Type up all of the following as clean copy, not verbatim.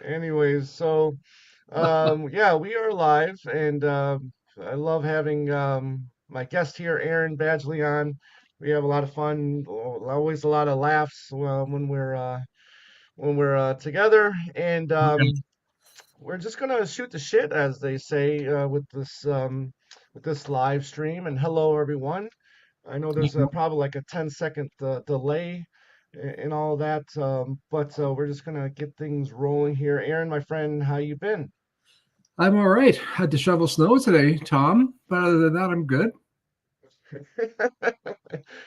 Anyways, yeah, we are live, and I love having my guest here, Aaron Badgley, on. We have a lot of fun, always a lot of laughs when we're together, and we're just gonna shoot the shit, as they say, with this live stream. And hello, everyone. I know there's probably like a 10-second delay in all that, but we're just gonna get things rolling here. Aaron, my friend, how you been? I'm all right. Had to shovel snow today, Tom, but other than that, I'm good.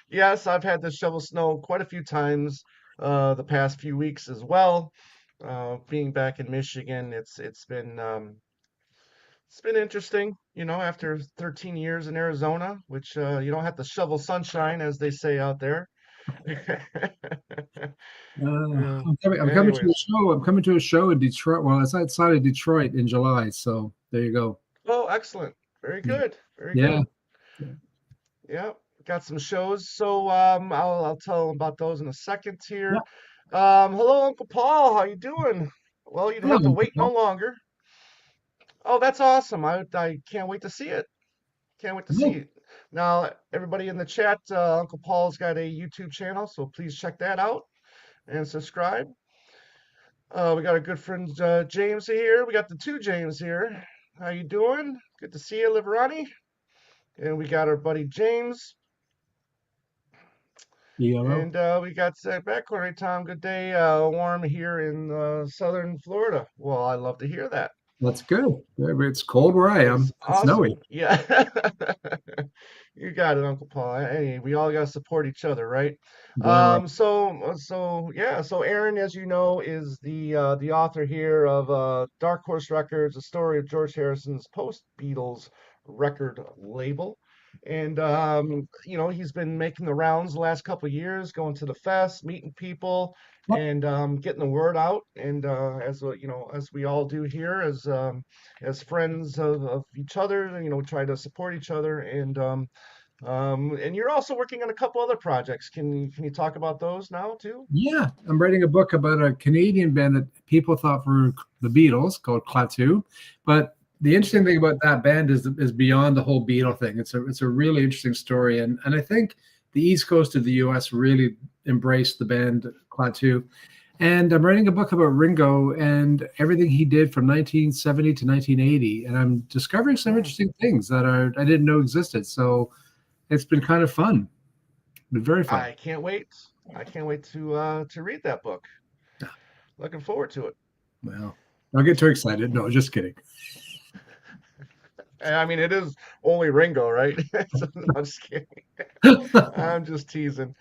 Yes, I've had to shovel snow quite a few times the past few weeks as well. Being back in Michigan, it's been interesting, after 13 years in Arizona, which you don't have to shovel sunshine, as they say out there. Yeah. I'm coming to a Anyways, show. I'm coming to a show in Detroit. Well, it's outside of Detroit in July. So there you go. oh, excellent. Very Yeah. good. Very Yeah. good. Yeah, got some shows. So I'll tell about those in a second Yeah. here. Hello, Uncle Paul. How you doing? Well, you'd Hello, have to Uncle wait no Paul. longer. Oh, that's awesome. I can't wait to see it. Can't wait to see Hello. it. Now, everybody in the chat, Uncle Paul's got a YouTube channel, so please check that out and subscribe. We got our good friend James here. We got the two James here. How you doing? Good to see you, Liverani. And we got our buddy James. Hello. And we got back already, Tom. Good day. Warm here in southern Florida. Well, I love to hear that. That's good. It's cold where I It's am. It's snowy. awesome. Yeah. You got it, Uncle Paul. Hey, we all got to support each other, right? Damn right. So Aaron, as you know, is the author here of Dark Horse Records, a story of George Harrison's post-Beatles record label. And he's been making the rounds the last couple of years, going to the fest, meeting people, Yep. and getting the word out. And as we all do here, as friends of each other, try to support each other. And you're also working on a couple other projects. Can you talk about those now too? Yeah. I'm writing a book about a Canadian band that people thought were the Beatles called Klaatu. But the interesting thing about that band is beyond the whole Beatle thing. It's a really interesting story. And I think the East Coast of the US really embraced the band Klaatu. And I'm writing a book about Ringo and everything he did from 1970 to 1980. And I'm discovering some Hmm. interesting things that are I didn't know existed. So it's been kind of fun. Been very fun. I can't wait. I can't wait to read that book. Looking forward to it. Well, don't get too excited. No, just kidding. I mean, it is only Ringo, right? I'm just kidding. I'm just teasing.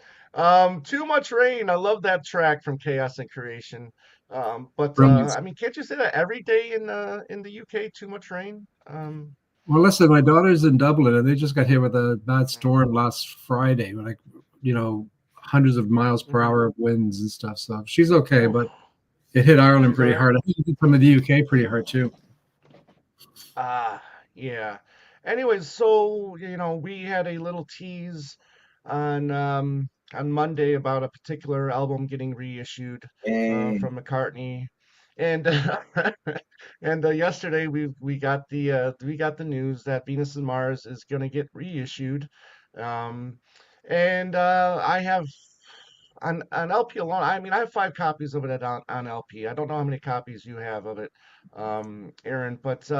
Too Much Rain. I love that track from Chaos and Creation. But Brilliant. I mean, can't you say that every day in the UK? Too Much Rain. Well, listen, my daughter's in Dublin and they just got hit with a bad storm last Friday, like, you know, hundreds of miles per Mhm. hour of winds and stuff. So she's okay, Oof, but it hit Ireland she's all pretty right. hard. I think it hit some of the UK pretty hard too. Ah, yeah. Anyways, so we had a little tease on on Monday about a particular album getting reissued Yay. from McCartney, and and yesterday we got the news that Venus and Mars is going to get reissued, um, and I have on LP alone. I mean, I have 5 copies of it on LP. I don't know how many copies you have of it, Aaron, but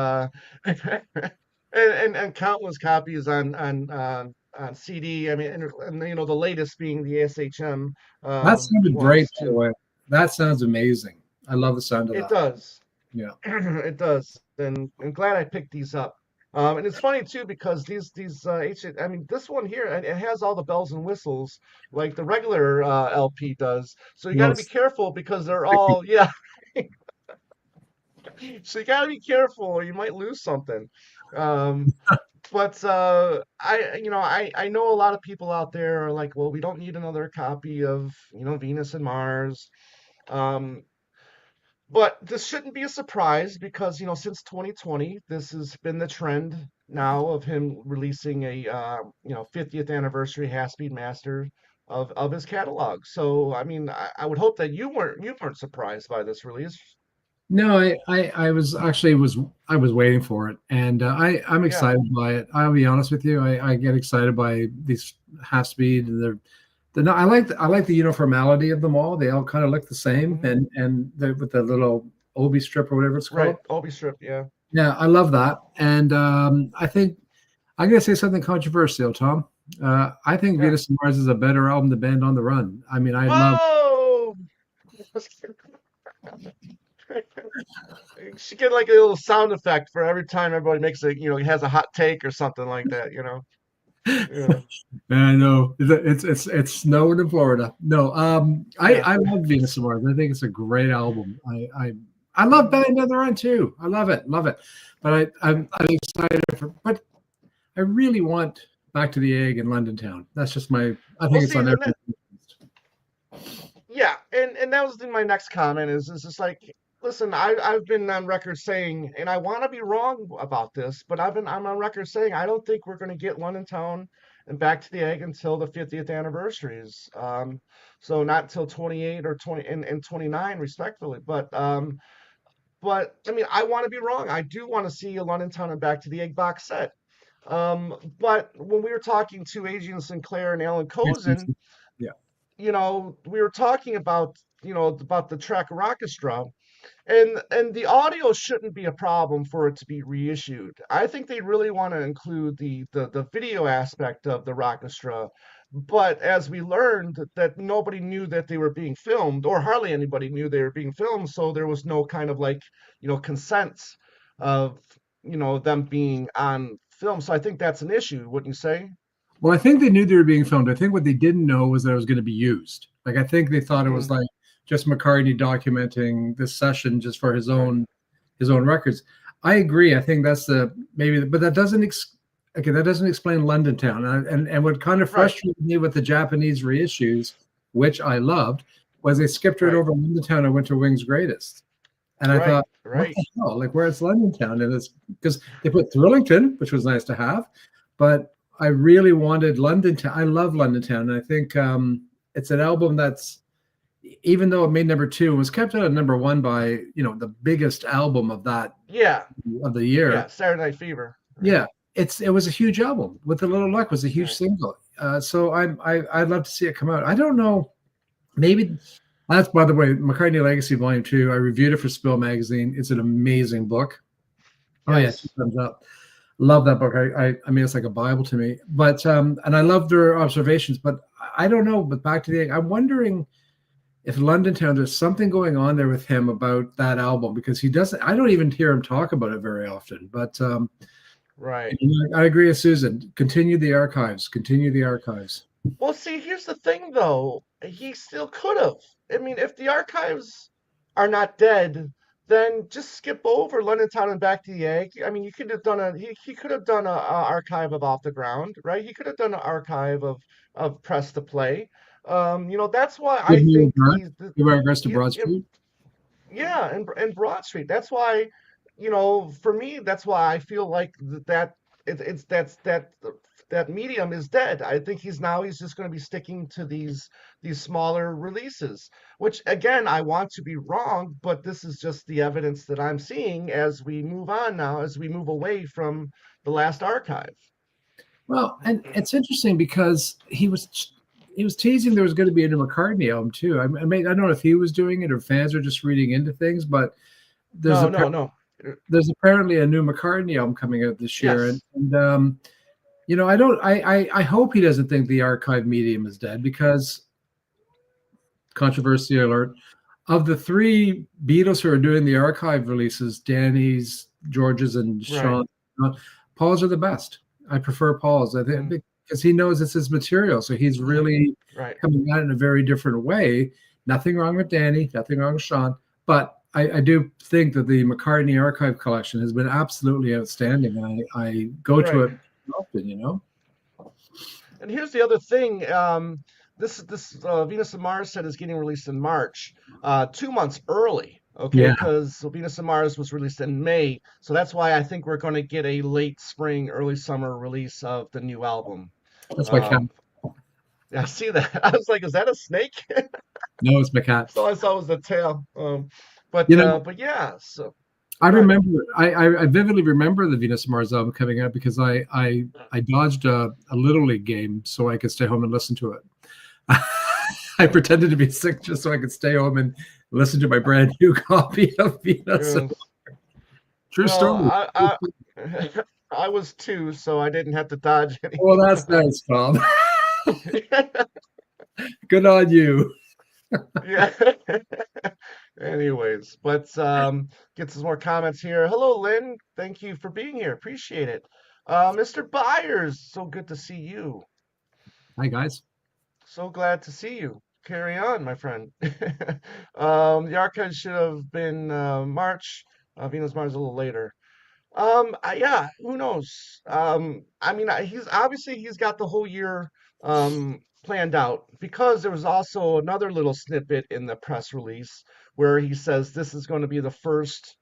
and countless copies on CD. I mean, and the latest being the SHM That sounded great, ones by the too. way. That sounds amazing. I love the sound of It that. does. Yeah. It does, and I'm glad I picked these up. And it's funny too because these I mean, this one here it has all the bells and whistles like the regular LP does. So you got Well, to be it's careful because they're sticky. all, yeah. So you got to be careful or you might lose something. Um, but I know a lot of people out there are like, well, we don't need another copy of Venus and Mars. Um, But this shouldn't be a surprise because, since 2020, this has been the trend now of him releasing a 50th anniversary Half-Speed Master of his catalog. So, I mean, I would hope that you weren't surprised by this release. No, I was waiting for it, and I'm Yeah. excited by it. I'll be honest with you, I get excited by these half speed, and they're not. I like the uniformity of them all. They all kind of look the same, Hmm. and with the little obi strip or whatever it's Right. called. Obi Strip. Yeah. Yeah, I love that, and I think I'm going to say something controversial, Tom. I think Yeah. Venus and Mars is a better album than Band on the Run. I mean, I love. Whoa! You should get like a little sound effect for every time everybody makes a, has a hot take or something like that. Yeah. I know it's snowing in Florida. No, Yeah. I love Venus and Mars. I think it's a great album. I love Mhm. Band on the Run too. I love it, love it. But I'm excited for. But I really want Back to the Egg in London Town. That's just my. I Well, think it's see, on and every. that, yeah, and that was in my next comment is just like, listen, I've been on record saying, and I want to be wrong about this, but I'm on record saying I don't think we're going to get London Town and Back to the Egg until the 50th anniversaries. So not until 28 or 20 and 29 respectively. But I mean, I want to be wrong. I do want to see a London Town and Back to the Egg box set. But when we were talking to Adrian Sinclair and Alan Kozin, Yeah. we were talking about the track Rockestra, and the audio shouldn't be a problem for it to be reissued. I think they really want to include the video aspect of the Rockestra, but as we learned that nobody knew that they were being filmed, or hardly anybody knew they were being filmed, so there was no kind of like, consent of, them being on film. So I think that's an issue, wouldn't you say? Well, I think they knew they were being filmed. I think what they didn't know was that it was going to be used. Like I think they thought it was Hmm. like just McCartney documenting this session just for Right. his own records. I agree. I think that's the maybe, but that doesn't okay. That doesn't explain London Town. And what kind of Right. frustrated me with the Japanese reissues, which I loved, was they skipped right Right. over London Town and went to Wings Greatest. And I Right. thought, what Right. the hell? Like, where's London Town? And it's because they put Thrillington, which was nice to have, but I really wanted London Town. I love London Town, and I think it's an album that's, even though it made number two, was kept out at number one by the biggest album of that Yeah. of the Yeah. year. Saturday Night Fever. Right. Yeah, it was a huge album. With a Little Luck was a huge Right. single. So I'd love to see it come out. I don't know. Maybe that's, by the way, McCartney Legacy Volume Two. I reviewed it for Spill Magazine. It's an amazing book. Oh yeah, two Yes. thumbs up. Love that book. I mean, it's like a Bible to me. But and I love their observations. But I don't know. But back to the egg, I'm wondering if London Town, there's something going on there with him about that album, because he doesn't. I don't even hear him talk about it very often. But Right. I agree with Susan. Continue the archives. Continue the archives. Well, see, here's the thing, though. He still could have. I mean, if the archives are not dead, then just skip over London Town and Back to the Egg. I mean, you could have done he could have done a archive of Off the Ground, right? He could have done an archive of Press to Play. That's why Give I me think regret. Give me regrets to he, Broad Street. yeah, and Broad Street. That's why, for me, that's why I feel like it's that medium is dead. I think he's just going to be sticking to these smaller releases, which again, I want to be wrong, but this is just the evidence that I'm seeing as we move on now, as we move away from the last archive. Well, and it's interesting because he was teasing there was going to be a new McCartney album too. I mean, I don't know if he was doing it or fans are just reading into things, but there's No, a no, no. there's apparently a new McCartney album coming out this year, Yes. and I don't. I hope he doesn't think the archive medium is dead, because controversy alert, of the three Beatles who are doing the archive releases, Danny's, George's, and Right. Sean, Paul's are the best. I prefer Paul's. I think Mm, because he knows it's his material, so he's mhm. really Right. coming at it in a very different way. Nothing wrong with Danny, nothing wrong with Sean, but I do think that the McCartney archive collection has been absolutely outstanding, and I go to Right. it often. And here's the other thing. This Venus and Mars set is getting released in March, 2 months early. Okay, Yeah, because Venus and Mars was released in May, so that's why I think we're going to get a late spring, early summer release of the new album. that's my cat. Um, I see that. I was like, is that a snake? No, it's my cat. So I saw it was the tail. You know, but yeah. So I good. remember, I vividly remember the Venus and Mars album coming out because I dodged a Little League game so I could stay home and listen to it. I pretended to be sick just so I could stay home and listen to my brand new copy of Venus. Yes. True Well, story. I was two, so I didn't have to dodge any. Well, that's nice, Tom. Good on you. Yeah. Anyways, but get some more comments here. Hello, Lynn. Thank you for being here. Appreciate it. Mr. Byers, so good to see you. Hi, guys. So glad to see you. Carry on, my friend. The archive should have been March. Venus Mars a little later. Yeah, who knows? I mean, he's got the whole year planned out because there was also another little snippet in the press release where he says this is going to be the first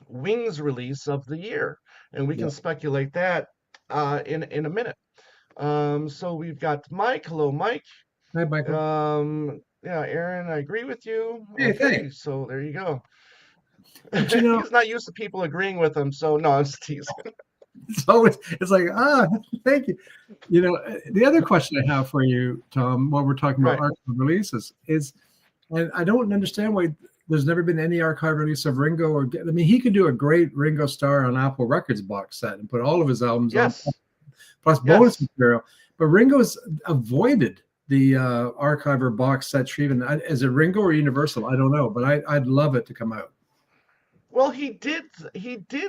Wings release of the year, and we can Yeah. speculate that in a minute. So we've got Mike. Hello, Mike. Hi, Michael. Yeah, Aaron, I agree with you. Hey, Okay, thanks. so there you go. But you know, He's not used to people agreeing with him, so no, I'm just teasing. it's always it's like thank you. You know, the other question I have for you, Tom, while we're talking about Right. archive releases, is, and I don't understand why there's never been any archive release of Ringo. I mean, he could do a great Ringo Starr on Apple Records box set and put all of his albums on, Yes. plus bonus Yes. material. But Ringo's avoided the archiver box set treatment. Is it Ringo or Universal? I don't know, but I'd love it to come out. Well, he did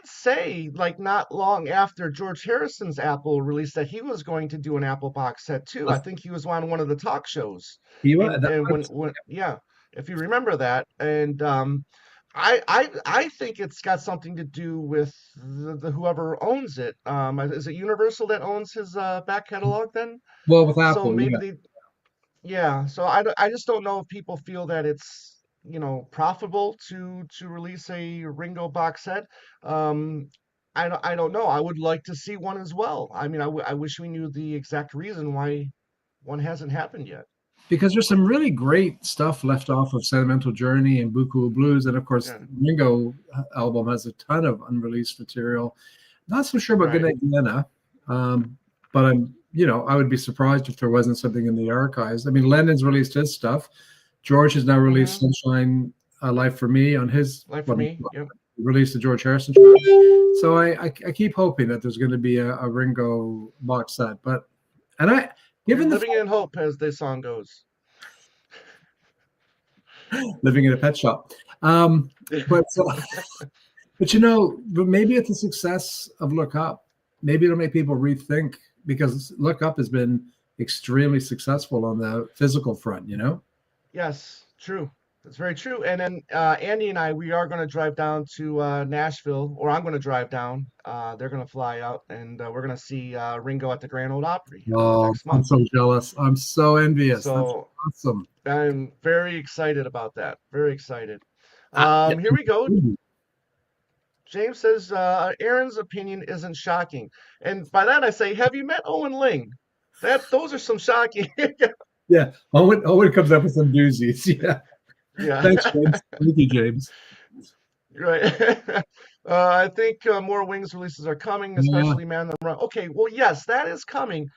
say like not long after George Harrison's Apple release that he was going to do an Apple box set too. I think he was on one of the talk shows. You And when yeah, if you remember that. And I think it's got something to do with the whoever owns it. Is it Universal that owns his back catalog then? well, with So Apple, maybe yeah. they Yeah, so I just don't know if people feel that it's, profitable to release a Ringo box set. Um, I don't know. I would like to see one as well. I mean, I wish we knew the exact reason why one hasn't happened yet. Because there's some really great stuff left off of Sentimental Journey and Buku Blues, and of course, Yeah, Ringo album has a ton of unreleased material. Not so sure about right. Goodnight Vienna, but I would be surprised if there wasn't something in the archives. I mean, Lennon's released his stuff. George has now released Mm-hmm. Sunshine, Life for Me on his Like for me, yep. released the George Harrison track. So I keep hoping that there's going to be a Ringo box set, but and I You're given the living in hope, as the song goes. living in a pet shop. But but but maybe it's the success of Look Up. Maybe it'll make people rethink because Look Up has been extremely successful on the physical front. Yes, true. That's very true. And then Andy and I, we are going to drive down to Nashville, or I'm going to drive down. They're going to fly out, and we're going to see Ringo at the Grand Ole Opry Oh, next I'm month. so jealous. I'm so envious. That's So awesome. I'm very excited about that. Very excited. Yeah. Here we go. James says Aaron's opinion isn't shocking, and by that I say, have you met Owen Ling? Those are some shocking. Yeah. Owen comes up with some doozies. Yeah. Yeah. Thanks, James. Thank you, James. Right. I think more Wings releases are coming, Yeah. especially Man on the Run. Okay, well, yes, that is coming.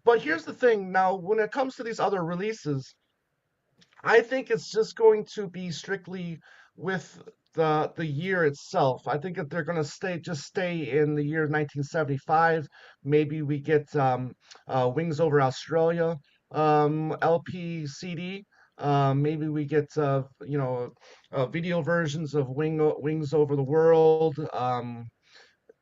But here's the thing now, when it comes to these other releases, I think it's just going to be strictly with the year itself. I think that they're going to stay in the year 1975. Maybe we get Wings Over Australia LP CD. Maybe we get video versions of Wings Over the World.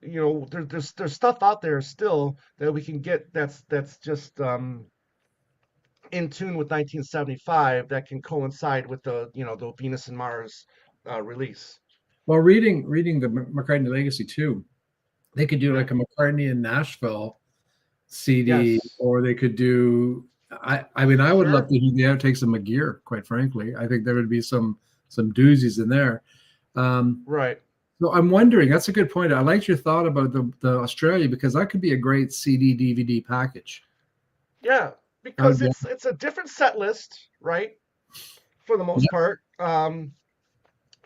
There's stuff out there still that we can get that's just in tune with 1975 that can coincide with the Venus and Mars release. Well, reading the McCartney Legacy too, they could do Yeah. like a McCartney in Nashville CD, Yes. or they could do. I mean, I would love Sure. to hear the outtakes of McGear. Quite frankly, I think there would be some doozies in there. Um, Right. so I'm wondering. That's a good point. I liked your thought about the Australia because that could be a great CD DVD package. Yeah. I would Because love. it's a different set list, right? For the Yeah, most part.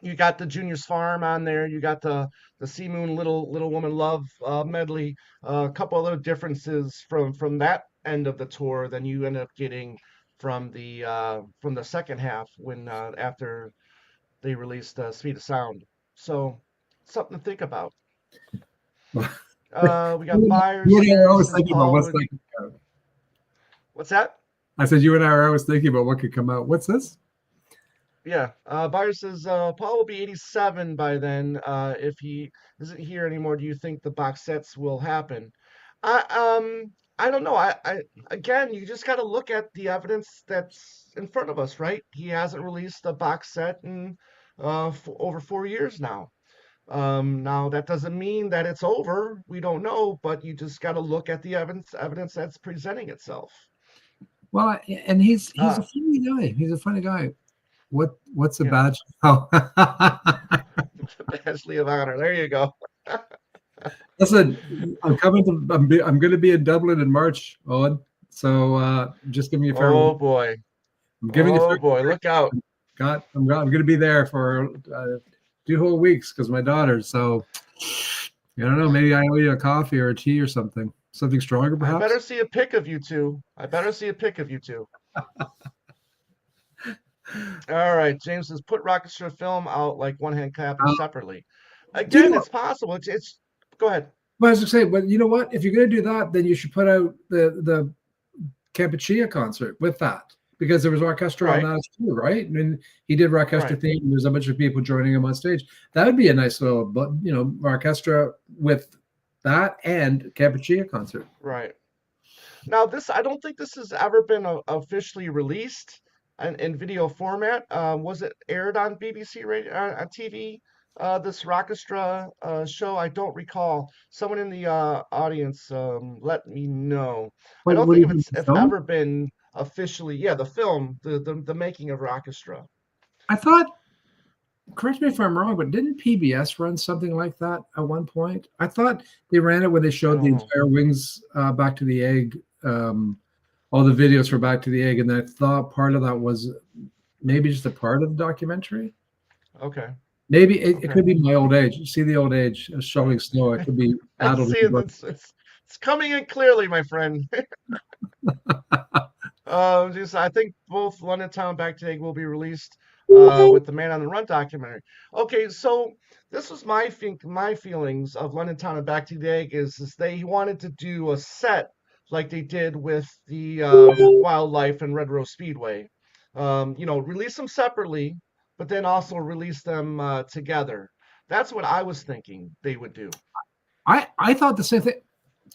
You got the Junior's Farm on there. You got the Sea Moon Little Woman Love medley. A couple other differences from that end of the tour than you end up getting from the second half when after they released Speed of Sound. So something to think about. We got buyers You and I are here, always says thinking about Paul what's would. like. What's that? I said you and I are always thinking about what could come out. What's this? Yeah, Buyer says Paul will be 87 by then. If he isn't here anymore, do you think the box sets will happen? I I don't know. I again, you just got to look at the evidence that's in front of us, right? He hasn't released a box set in over 4 years now. Now that doesn't mean that it's over. We don't know, but you just got to look at the evidence that's presenting itself. Well, and he's a Uh, funny guy. He's a funny guy. What's a yeah, badge? Oh, Badge of Honor. There you go. listen, I'm going to be in Dublin in March, Owen. So just give me a fair. Oh boy. I'm giving a Oh fair. boy, look out. I'm going to be there for 2 whole weeks because my daughter. So I don't know. Maybe I owe you a coffee or a tea or something. Something stronger, I better perhaps. see a pic of you two. I better see a pic of you two. All right, James says put Rocketshire film out like one hand copy Uh, separately. do you Again, know? it's possible. It's go ahead. Well, I was going to say, but you know what? If you're going to do that, then you should put out the Campuchia concert with that because there was orchestra on Right, that too, right? I mean, he did orchestra right, theme. And there's a bunch of people joining him on stage. That would be a nice little, but orchestra with that and Campuchia concert. right. Now this, I don't think this has ever been officially released in video format. Was it aired on BBC radio on TV? This Rockestra show, I don't recall. Someone in the audience let me know. I What, don't what do think you think? if Film? ever been officially, yeah, the film, the making of Rockestra. I thought. Correct me if I'm wrong, but didn't PBS run something like that at one point? I thought they ran it when they I showed the don't know. entire Wings Back to the Egg, all the videos for Back to the Egg, and I thought part of that was maybe just a part of the documentary. Okay, Maybe it okay, could be my old age. You see the old age right. shoveling snow. It could be I adult. see it. It's coming in clearly, my friend. Just, I think both London Town Back to Egg will be released with the Man on the Run documentary. Okay, so this was my feelings of London Town and Back to the Egg is they wanted to do a set like they did with the Wildlife and Red Rose Speedway. Release them separately, but then also release them together. That's what I was thinking they would do. I thought the same thing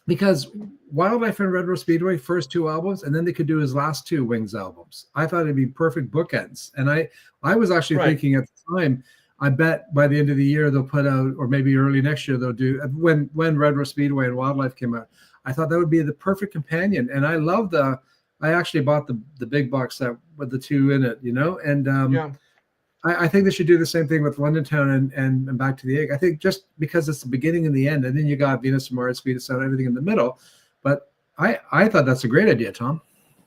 because Wildlife and Red Rose Speedway first two albums, and then they could do his last two Wings albums. I thought it'd be perfect bookends, and I was actually Right. thinking at the time. I bet by the end of the year they'll put out, or maybe early next year they'll do when Red Rose Speedway and Wildlife came out. I thought that would be the perfect companion, and I love the. I actually bought the big box set with the two in it, and Yeah. I think they should do the same thing with London Town and Back to the Egg. I think just because it's the beginning and the end, and then you got Venus and Mars, Speed of Sound, everything in the middle. But I thought that's a great idea, Tom.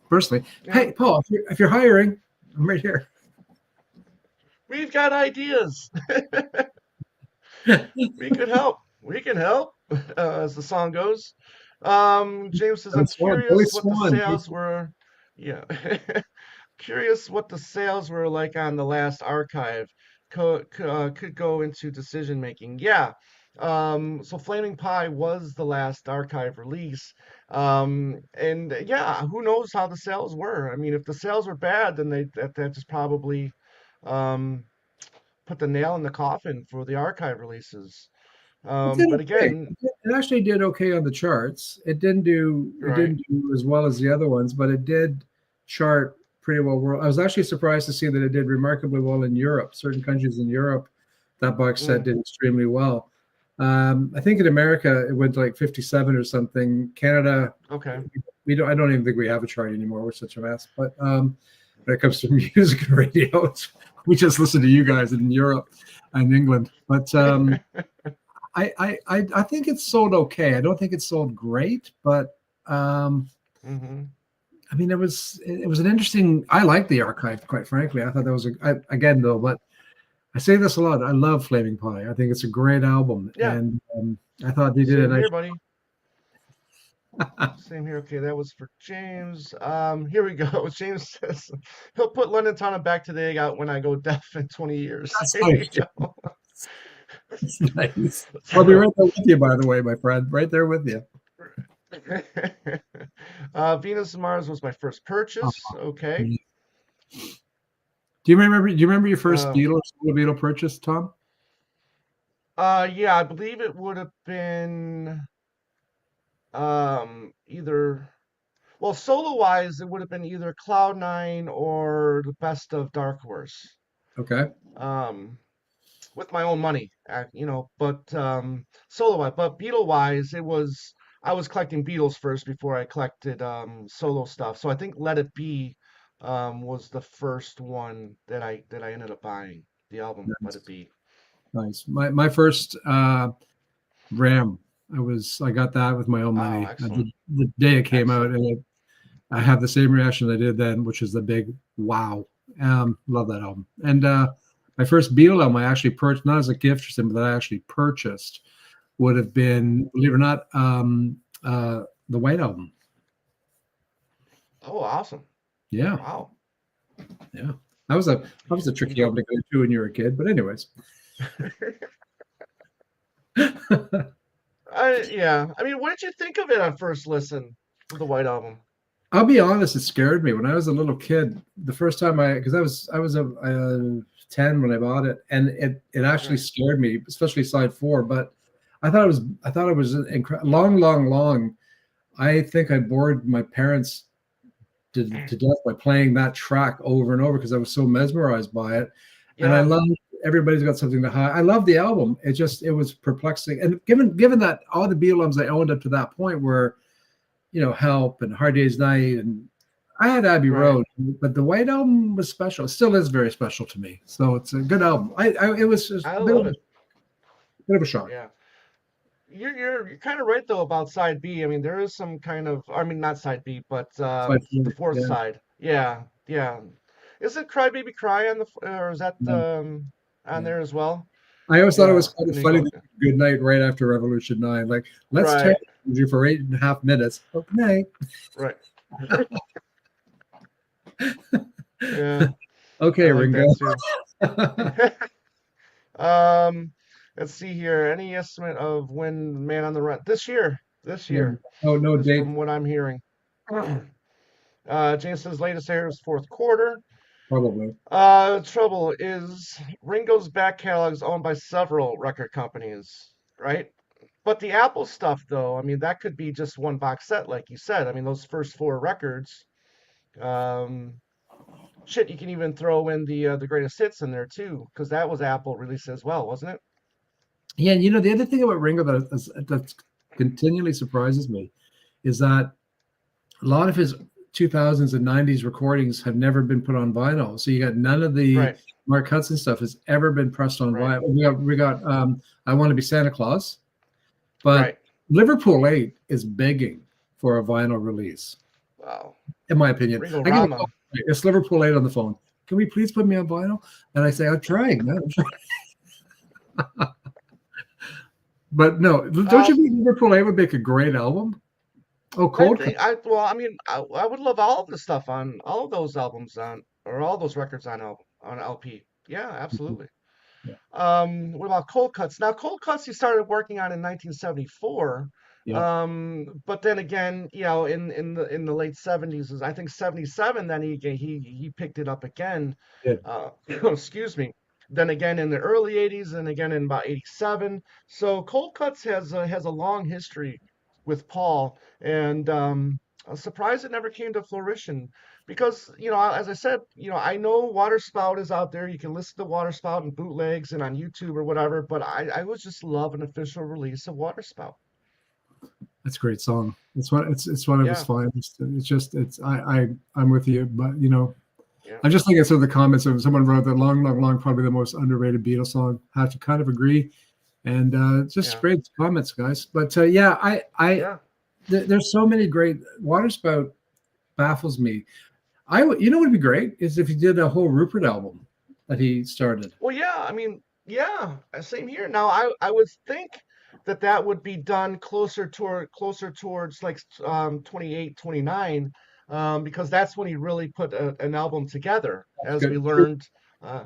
Personally, Yeah. hey Paul, if you're hiring, I'm right here. We've got ideas. We could help. We can help, as the song goes. James says, I'm Billy curious what the Swan. sales were. Yeah. Curious what the sales were like on the last archive. Could go into decision making. Yeah. So Flaming Pie was the last archive release. And yeah, who knows how the sales were? I mean, if the sales were bad, then that just probably um, put the nail in the coffin for the archive releases. It did But okay. again, It actually did okay on the charts. It didn't do it right. didn't do as well as the other ones, but it did chart pretty well. I was actually surprised to see that it did remarkably well in Europe. Certain countries in Europe, that box set Mm, did extremely well. I think in America it went like 57 or something. Canada, okay. we don't. I don't even think we have a chart anymore. We're such a mess. But when it comes to music and radio, we just listen to you guys in Europe and England. But I think it's sold okay. I don't think it's sold great, but Hmm. I mean, it was an interesting. I like the archive, quite frankly. I thought that was again though, but I say this a lot. I love Flaming Pie. I think it's a great album, Yeah, and I thought they did a same nice. here, buddy. Same here. Okay, that was for James. Here we go. James says he'll put London Town and Back to the Egg out when I go deaf in 20 years. That's There you nice. go. That's nice. I'll be So, right there with you, by the way, my friend. Right there with you. Venus and Mars was my first purchase. Oh, Okay. do you remember? Do you remember your first Uh, Beetle purchase, Tom? yeah, I believe it would have been either, well, solo wise, it would have been either Cloud9 or the Best of Dark Horse. Okay. Um, with my own money, but solo wise, but Beatle wise, I was collecting Beatles first before I collected solo stuff. So I think Let It Be was the first one that I ended up buying, the album Let Nice. It Be. Nice. My first RAM. I got that with my own Oh, money. excellent, The day it came out, excellent. and I have the same reaction I did then, which is the big wow. Love that album. And my first Beatle album I actually purchased, not as a gift or something, but I actually purchased would have been, believe it or not, the White Album. Oh, awesome. Yeah, Wow. yeah. That was a You tricky know, album to go to when you were a kid, but anyways. yeah. I mean, what did you think of it on first listen of the White Album? I'll be honest, it scared me when I was a little kid. The first time because I was 10 when I bought it, and it actually Right. scared me, especially side four. But I thought it was long, long, long. I think I bored my parents to death by playing that track over and over because I was so mesmerized by it, and I Yeah. love Everybody's Got Something to Hide. I love the album. It was perplexing, and given that all the Beatles albums I owned up to that point were Help and Hard Day's Night, and I had Abbey Right. Road, but the White Album was special. It still is very special to me. So it's a good album. It was just I a bit of love it. a shock. Yeah. You're kind of right though about side B. I mean, there is some kind of, I mean, not side B, but So I the think, fourth yeah, side. Yeah, yeah. Isn't Cry Baby Cry on or is that yeah, on yeah. there as well? I always thought it Yeah. was kind of And they funny go that Good Night right after Revolution 9. Like, let's right, terrorize you for 8.5 minutes. Oh, good night. right. Yeah, I Okay, like Ringo. that too. Um, let's see here. Any estimate of when Man on the Run this year? This Yeah. year Oh, no is date, from what I'm hearing. James says latest air is fourth quarter. probably. Trouble is Ringo's back catalog is owned by several record companies, right? But the Apple stuff, though, I mean, that could be just one box set, like you said. I mean, those first four records, um, shit, you can even throw in the greatest hits in there too, because that was Apple released as well, wasn't it? Yeah, and the other thing about Ringo that continually surprises me is that a lot of his 2000s and 90s recordings have never been put on vinyl. So you got none of the Right, Mark Hudson stuff has ever been pressed on right, vinyl. We got I Want to Be Santa Claus, but right. Liverpool 8 is begging for a vinyl release, Wow, in my opinion. Ringo I get a call, Rama. it's Liverpool 8 on the phone. Can we please put me on vinyl? And I say, I'm trying, man. I'm trying. But no, don't you Um, think Liverpool 8 would make a great album? Oh, I Cold Cut. think I mean I would love all of the stuff on all of those albums on or all those records on LP. Yeah, absolutely. Yeah, What about Cold Cuts? Now, Cold Cuts he started working on in 1974. yeah, But then again, in the late 70s, I think 77, then he picked it up again. yeah. Excuse me. Then again in the early 80s, and again in about 87. So Cold Cuts has a long history with Paul, and I'm surprised it never came to fruition because as I said, I know Water Spout is out there. You can listen to Water Spout and bootlegs and on YouTube or whatever, but I would just love an official release of Water Spout. That's a great song. It's one of his Yeah, finest. It's just it's I'm with you, but yeah, I'm just looking at some of the comments of someone wrote that long, long, long, probably the most underrated Beatles song. Have to kind of agree, and just yeah, great comments, guys. But yeah, yeah. there's so many great Waterspout baffles me. You know what would be great is if you did a whole Rupert album. that he started. Well, yeah, I mean, yeah, same here. Now, I would think that that would be done closer towards like 28, 29, because that's when he really put an album together, That's as we good. learned,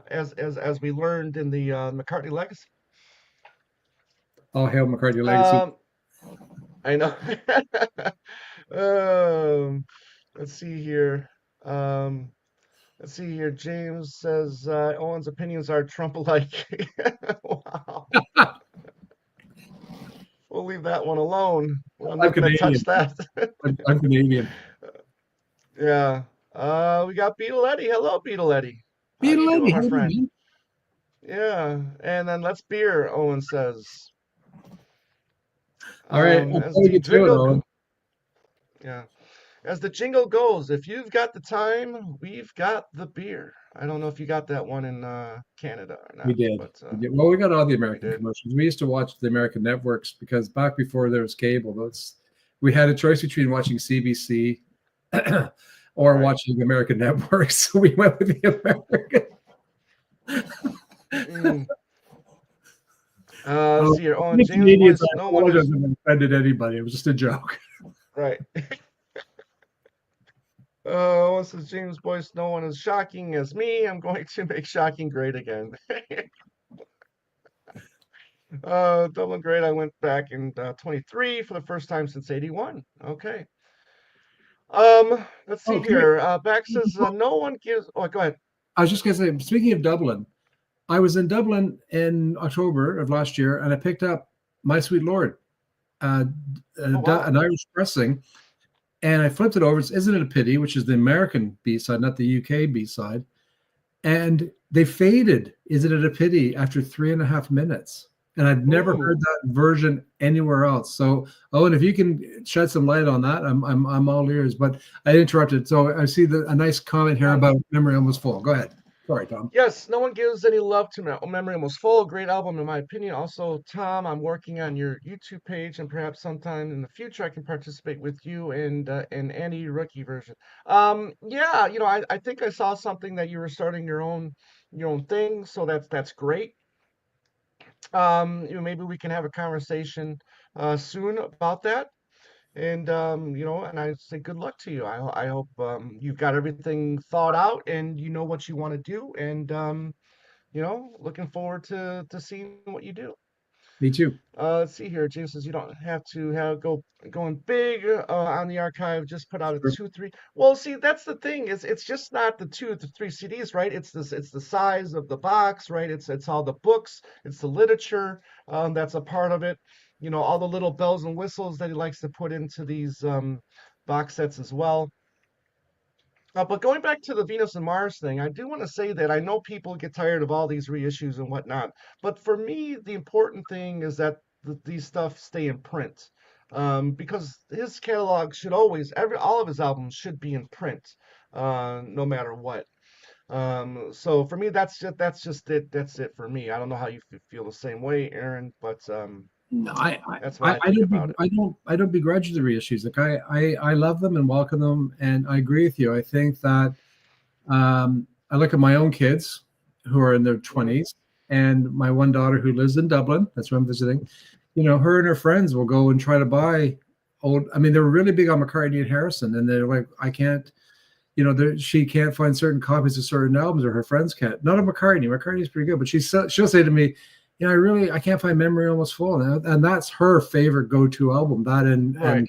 as we learned in the McCartney Legacy. All hail McCartney legacy. Um, I know. Um, let's see here. Um, let's see here. James says Owen's opinions are Trump-alike. Wow. We'll leave that one alone. I'm I'm not gonna touch Canadian. that. I'm Canadian. Yeah. We got Beetle Eddie. Hello, Beetle Eddie. How Beat a you doing, lady. my How do friend? you? Yeah. And then let's beer, Owen says. All right, I'll As probably the get to it, jingle, Owen. yeah, as the jingle goes, if you've got the time, we've got the beer. I don't know if you got that one in Canada or We not, did. but We did. Well, we got all the we American did. commercials. We used to watch the American networks because back before there was cable, we had a choice between watching CBC or Right. watching American networks. So we went with the American. Mm. Let's Oh, see here. Oh, and the James Canadians, voice. I No one apologize is if I offended anybody. It was just a joke. right. Once says James Boyce, no one is shocking as me. I'm going to make shocking great again. Dublin great. I went back in 23 for the first time since 81. Okay. Let's see Oh, can we, here. Back says no one gives. Oh, go ahead. I was just going to say, speaking of Dublin, I was in Dublin in October of last year and I picked up My Sweet Lord, uh, Oh, wow. an Irish pressing, and I flipped it over. It's Isn't It a Pity, which is the American B side, not the UK B side. And they faded Isn't It a Pity after 3.5 minutes. And I've never heard Ooh. that version anywhere else. So, Owen, if you can shed some light on that, I'm all ears. But I interrupted. So I see a nice comment here Oh, about Memory Almost Full. Go ahead. Sorry, Tom. yes, no one gives any love to Memory Almost Full. Great album, in my opinion. Also, Tom, I'm working on your YouTube page, and perhaps sometime in the future I can participate with you and Andy Rookie version. Yeah, I think I saw something that you were starting your own thing, so that's great. Maybe we can have a conversation soon about that. And I say good luck to you. I hope you've got everything thought out and you know what you want to do. And looking forward to seeing what you do. Me too. Let's see here. James says you don't have to have going big on the archive. Just put out a Sure. 2, 3. Well, see, that's the thing. It's just not the 2 to 3 CDs, right? It's the size of the box, right? It's all the books. It's the literature that's a part of it. All the little bells and whistles that he likes to put into these box sets as well. But going back to the Venus and Mars thing, I do want to say that I know people get tired of all these reissues and whatnot, but for me, the important thing is that these stuff stay in print, because his catalog should always, all of his albums should be in print, no matter what. So for me, that's just it. That's it for me. I don't know how you feel the same way, Aaron, but No, that's what I I think about it. I don't begrudge the reissues. Like I love them and welcome them, and I agree with you. I think that I look at my own kids who are in their Hmm. 20s, and my one daughter who lives in Dublin. That's where I'm visiting. You know, her and her friends will go and try to buy old. I mean, they're really big on McCartney and Harrison, and they're like, I can't. You know, she can't find certain copies of certain albums, or her friends can't. Not of McCartney. McCartney's pretty good, but she'll say to me, I can't find Memory Almost Full, and that's her favorite go-to album. That Right.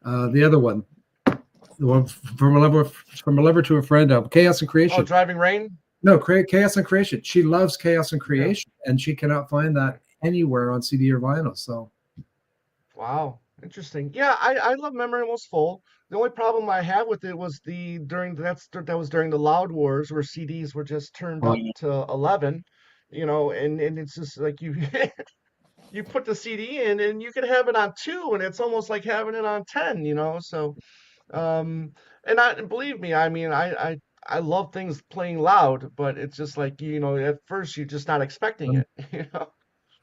and the other one, the one from a lover to a friend album, Chaos and Oh, Creation. Driving Rain. No, Chaos and Creation. She loves Chaos and Yeah. Creation, and she cannot find Right. that anywhere on CD or vinyl. So, Wow, interesting. Yeah, I love Memory Almost Full. The only problem I had with it was that was during the Loud Wars where CDs were just turned oh, up yeah. to 11, and it's just like you you put the CD in and you can have it on 2 and it's almost like having it on 10. So um and believe me, I mean I love things playing loud, but it's just like at first you're just not expecting Um, it, you know.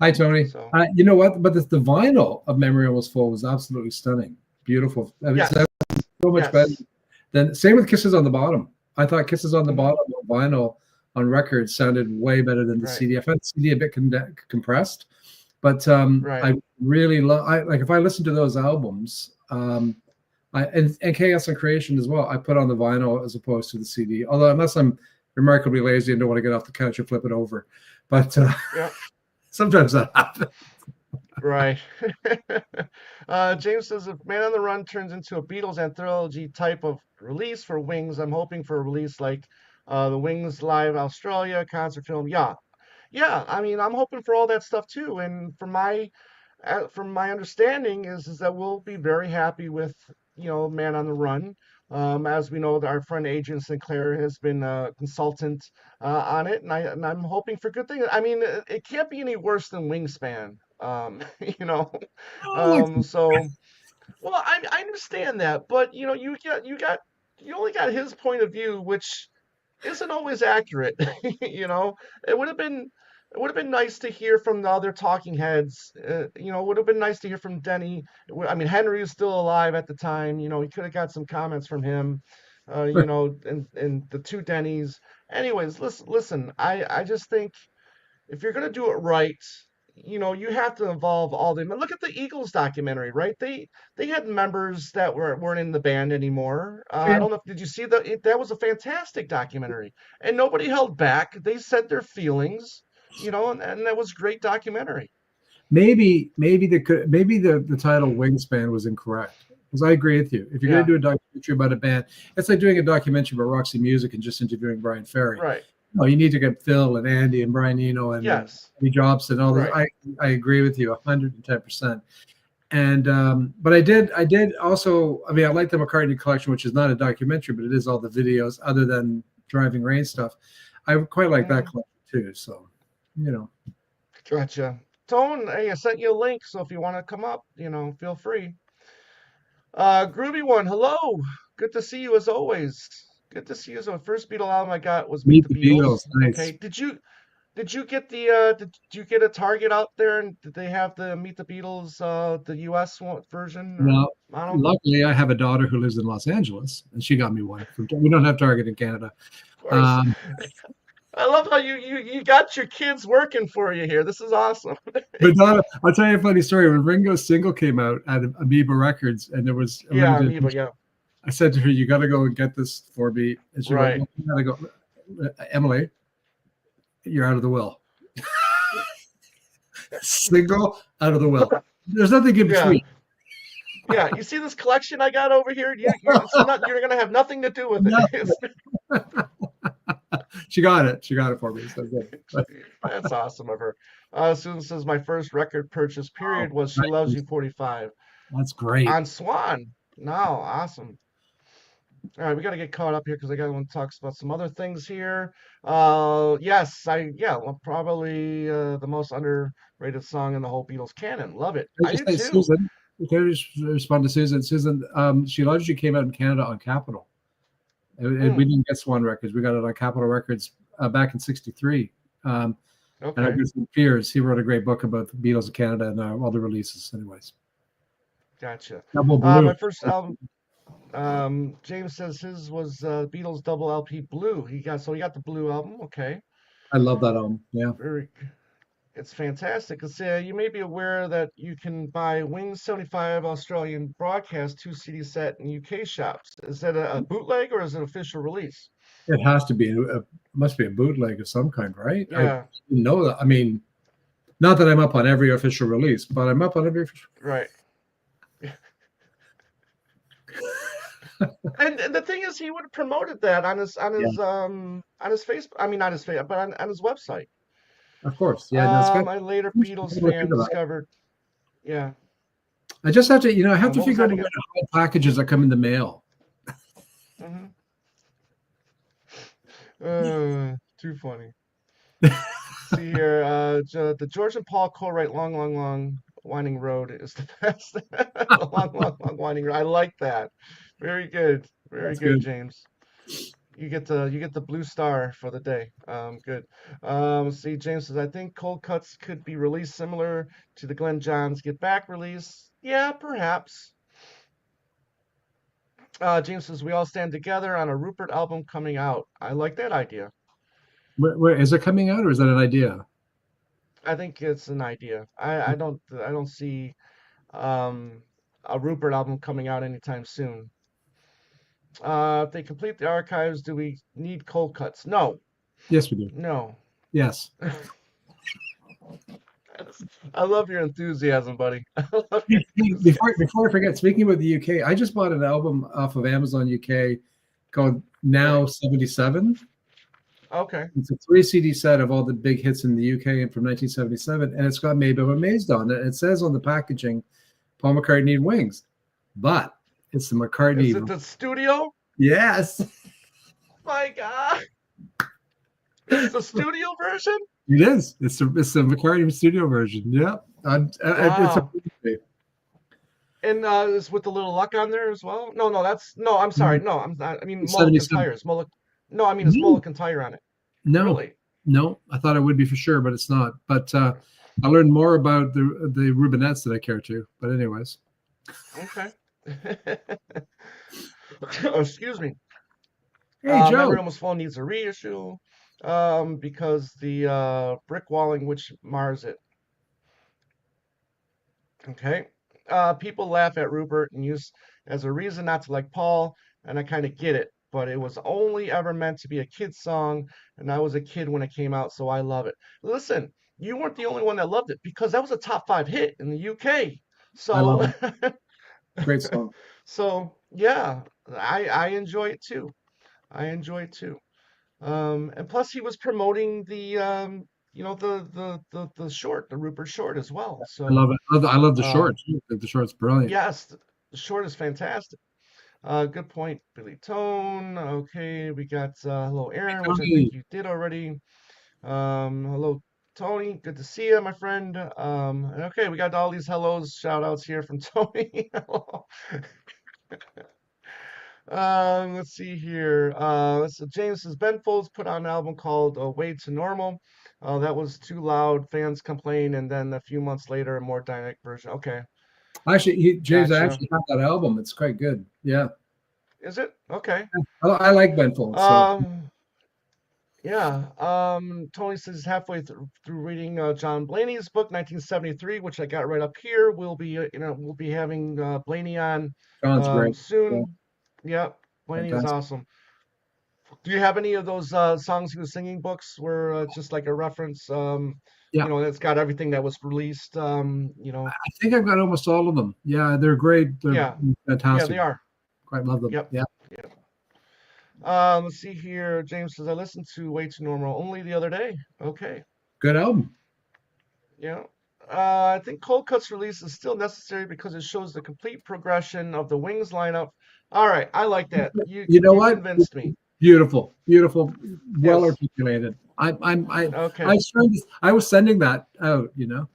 Hi, Tony. So You know what? But the vinyl of Memory Almost Full was absolutely stunning, beautiful. I mean, it's yes, so much better yes. than same with Kisses on the Bottom. I thought Kisses on the Hmm. Bottom of vinyl on record sounded way better than the Right. CD. I found the CD a bit compressed, but Right. I really love. I like if I listen to those albums. And Chaos and Creation as well. I put on the vinyl as opposed to the CD. Although unless I'm remarkably lazy and don't want to get off the couch and flip it over, but Yeah. sometimes that happens. Right. James says if Man on the Run turns into a Beatles anthology type of release for Wings, I'm hoping for a release like the Wings Live Australia concert film. Yeah. Yeah, I mean, I'm hoping for all that stuff too. And from my understanding is that we'll be very happy with Man on the Run. As we know, our friend Agent Sinclair has been a consultant on it, and I'm hoping for good things. I mean, it can't be any worse than Wingspan. You know, Oh, like so well, I understand that, but you only got his point of view, which isn't always accurate. You know, it would have been it would have been nice to hear from the other talking heads. It would have been nice to hear from Denny. I mean, Henry was still alive at the time. He could have got some comments from him. And the two Denny's. Anyways, listen. I just think if you're gonna do it right, you have to involve all them. And look at the Eagles documentary, right? They had members that weren't in the band anymore. I yeah, don't know if did you see that was a fantastic documentary, and nobody held back. They said their feelings, and that was a great documentary. maybe the title Wingspan was incorrect because I agree with you. If you're going Yeah, to do a documentary about a band, it's like doing a documentary about Roxy Music and just interviewing Brian Ferry. right. No, you need to get Phil and Andy and Brian Eno and Yes, Eddie Jobson and all this. right. I agree with you 110%. And but I did also. I mean, I like the McCartney collection, which is not a documentary, but it is all the videos other than Driving Rain stuff. I quite like that Hmm. collection too. So, you know, Gotcha. Tone, hey, I sent you a link, so if you want to come up, feel free. Groovy one, hello. Good to see you as always. Good to see you. So the first Beatle album I got was Meet Meet the the Beatles, Beatles. nice. Okay. Did you get did you get a Target out there and did they have the Meet the Beatles the US version or Now, model? luckily, I have a daughter who lives in Los Angeles, and she got me one. We don't have Target in Canada. Of course. Um, I love how you got your kids working for you here. This is awesome. but Donna, I'll tell you a funny story. When Ringo's single came out at Amoeba Records, and there was a Yeah, limited Amoeba, yeah. I said to her, "You got to go and get this for me." And she went, Right. "Well, you got to go, Emily. You're out of the will. Single out of the will. There's nothing in Yeah. between." Yeah. You see this collection I got over here? You're gonna have nothing to do with it. No, she got it. She got it for me. So good. But, That's awesome of her. Susan says my first record purchase wow, period was She Loves nice. You 45 That's great. on Swan. No, awesome. All right, we got to get caught up here because I got to want to talk about some other things here. Yes, well, probably the most underrated song in the whole Beatles canon. Love it. I I just do say, too. Susan. Can I just respond to Susan? Susan, She Loves You came out in Canada on Capitol. We Mm, didn't get Swan Records. We got it on Capitol Records back in '63. Um, and our okay, good friend Piers, he wrote a great book about the Beatles of Canada and all the releases. Anyways, gotcha. Double Blue. My first album. James says his was Beatles double LP Blue. He got the Blue album. Okay, I love that album. Yeah, very It's fantastic. You may be aware that you can buy Wings 75 Australian broadcast 2 CD set in UK shops. Is that a bootleg or is it official release? it has to be. Must be a bootleg of some kind, right? I Yeah, didn't know that. I mean, not that I'm up on every official release, but I'm up on every. right. And the thing is, he would have promoted that on Yeah, his Facebook. I mean, not his Facebook, but on his website. of course. Yeah, that's good. A later I Beatles look fan into that. discovered. Yeah. I just have to, I have to What was figure out that a way again? to hide packages that come in the mail. Hmm. Too funny. See here, the George and Paul co-write "Long, Long, Long Winding Road" is the best. The long, long, long winding road. I like that. Very good, very That's good, good. James. You get the blue star for the day. Good. See, James says I think Cold Cuts could be released similar to the Glenn Johns Get Back release. Yeah, perhaps. James says we all stand together on a Rupert album coming out. I like that idea. Where is it coming out, or is that an idea? I think it's an idea. I don't see um, a Rupert album coming out anytime soon. If they complete the archives, do we need cold cuts? No, Yes, we do. no. Yes. I love your enthusiasm, buddy. I love your Before enthusiasm. before I forget, speaking about the UK, I just bought an album off of Amazon UK called Now Right. 77. Okay. It's a three CD set of all the big hits in the UK and from 1977, and it's got Maybe I'm Amazed on it. It says on the packaging, Paul McCartney and Wings, but it's the Is McCartney. it the studio? Yes, My God. It's the studio version? it is. It's the McCartney studio version. Yeah, it's a Wow. And is with the little luck on there as well? No, no, that's no. I'm sorry. No, I'm not. I mean Mulligan 77. tires. Mulligan. No, I mean it's No, Mulligan tire on it. no, Really? no. I thought it would be for sure, but it's not. But I learned more about the Rubinettes that I care to. But anyways, Okay. Oh, excuse me. hey My Joe, room was full needs a reissue because the brick walling which mars it. Okay. People laugh at Rupert and use as a reason not to like Paul, and I kind of get it, but it was only ever meant to be a kid's song, and I was a kid when it came out, so I love it. Listen, you weren't the only one that loved it because that was a top five hit in the UK. I love So, it. Great song. so yeah, I enjoy it too. I enjoy it too. And plus he was promoting the the short, the Rupert short as well. I So, love it. I love the um, shorts. I think the shorts brilliant. yes, the short is fantastic. Good point, Billy Tone. Okay, we got hello, Hey, Aaron, which I think Tony. you did already. Hello, Tony. Good to see you, my friend. And okay, we got all these hellos, shout outs here from Tony. Hello. Let's see here. So James says Ben Folds put out an album called Way to Normal. That was too loud. Fans complain, and then a few months later, a more dynamic version. Okay, Actually, James, I gotcha. actually have that album. It's quite good. Yeah, Is it? Okay. I like Ben Folds. So Um, yeah. Tony says halfway through reading John Blaney's book, 1973, which I got right up here. We'll be having Blaney on John's great. Yeah, soon. Yep, Blaney is fantastic. awesome. Do you have any of those songs he was singing books where just like a reference, Yeah, that's got everything that was released, I think I've got almost all of them. Yeah, they're great. They're yeah, yeah, fantastic. they are. Quite love them. Yep, Yeah, yep. Let's see here. James says I listened to Way Too Normal only the other day. Okay, good album. yeah. I think Cold Cut's release is still necessary because it shows the complete progression of the Wings lineup. All right, I like that. You You know you what? convinced me. Beautiful, beautiful, well Yes. articulated. I Okay. started. I was sending that out. You know.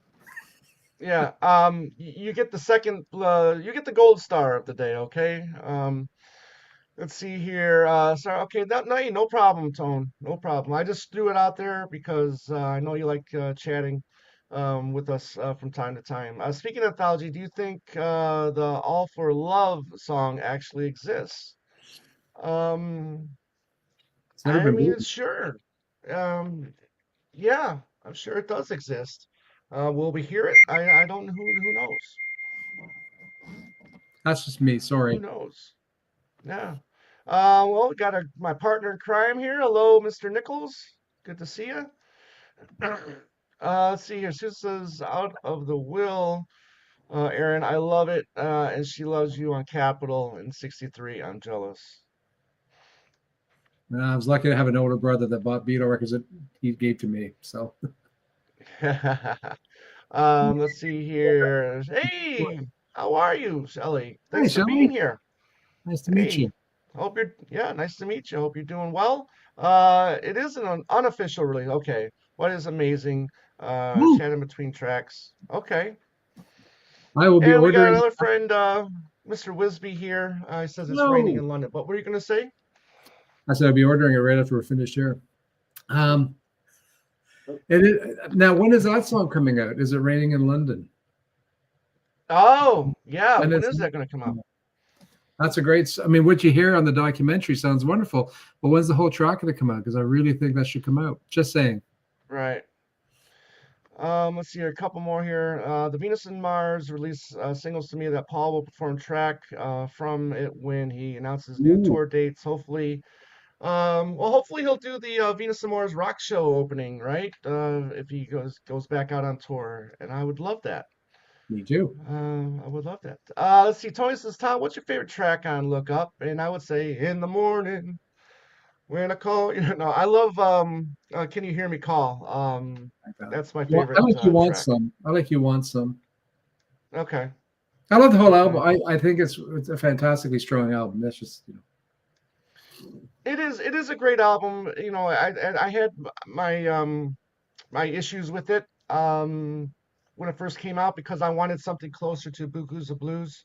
Yeah. You get the second. You get the gold star of the day. Okay. Let's see here. Sorry. Okay. No, no problem, Tone. No problem. I just threw it out there because I know you like chatting with us from time to time. Speaking of anthology, do you think the All for Love song actually exists? Um, It's never I been mean, written. sure. Um, yeah, I'm sure it does exist. Will we hear it? I don't know. Who knows? That's just me. Who Sorry. knows? Yeah. Well, we got my partner in crime here. Hello, Mr. Nichols. Good to see you. Let's see here. She says, out of the will, Aaron, I love it. And she loves you on Capital in 63. I'm jealous. I was lucky to have an older brother that bought Beatle records that he gave to me. So, Let's see here. Hey, how are you, Shelly? hi, Thanks for being Shelley. here. Nice to meet Hey, you. yeah, nice to meet you. Hope you're doing well. It is an unofficial release. Okay. What is amazing? Woo. Chatting between tracks. Okay. I will be And we got ordering. another friend, Mr. Wisby here. He says it's raining No, in London. What were you gonna say? I said I'll be ordering it right after we're finished here. Um, now, when is that song coming out? Is it raining in London? Oh, yeah. When When is is it? that gonna come out? That's a great. I mean, what you hear on the documentary sounds wonderful, but when's the whole track going to come out? Because I really think that should come out. Just saying. Right. Let's see here, a couple more here. The Venus and Mars release signals to me that Paul will perform track from it when he announces new Ooh, tour dates. Hopefully, well, hopefully he'll do the Venus and Mars rock show opening, right? If he goes back out on tour, and I would love that. me too. I would love that. Let's see. Tony says, Tom, what's your favorite track on Look Up? And I would say, In the Morning when I call. You know, I love Can You Hear Me Call? Like that. That's my Well, I favorite like you want track. some. I like you want some. Okay. I love the whole album. Okay. I think it's a fantastically strong album. That's just It is a great album. You know, I had my issues with it when it first came out because I wanted something closer to Boo-Goos Blues,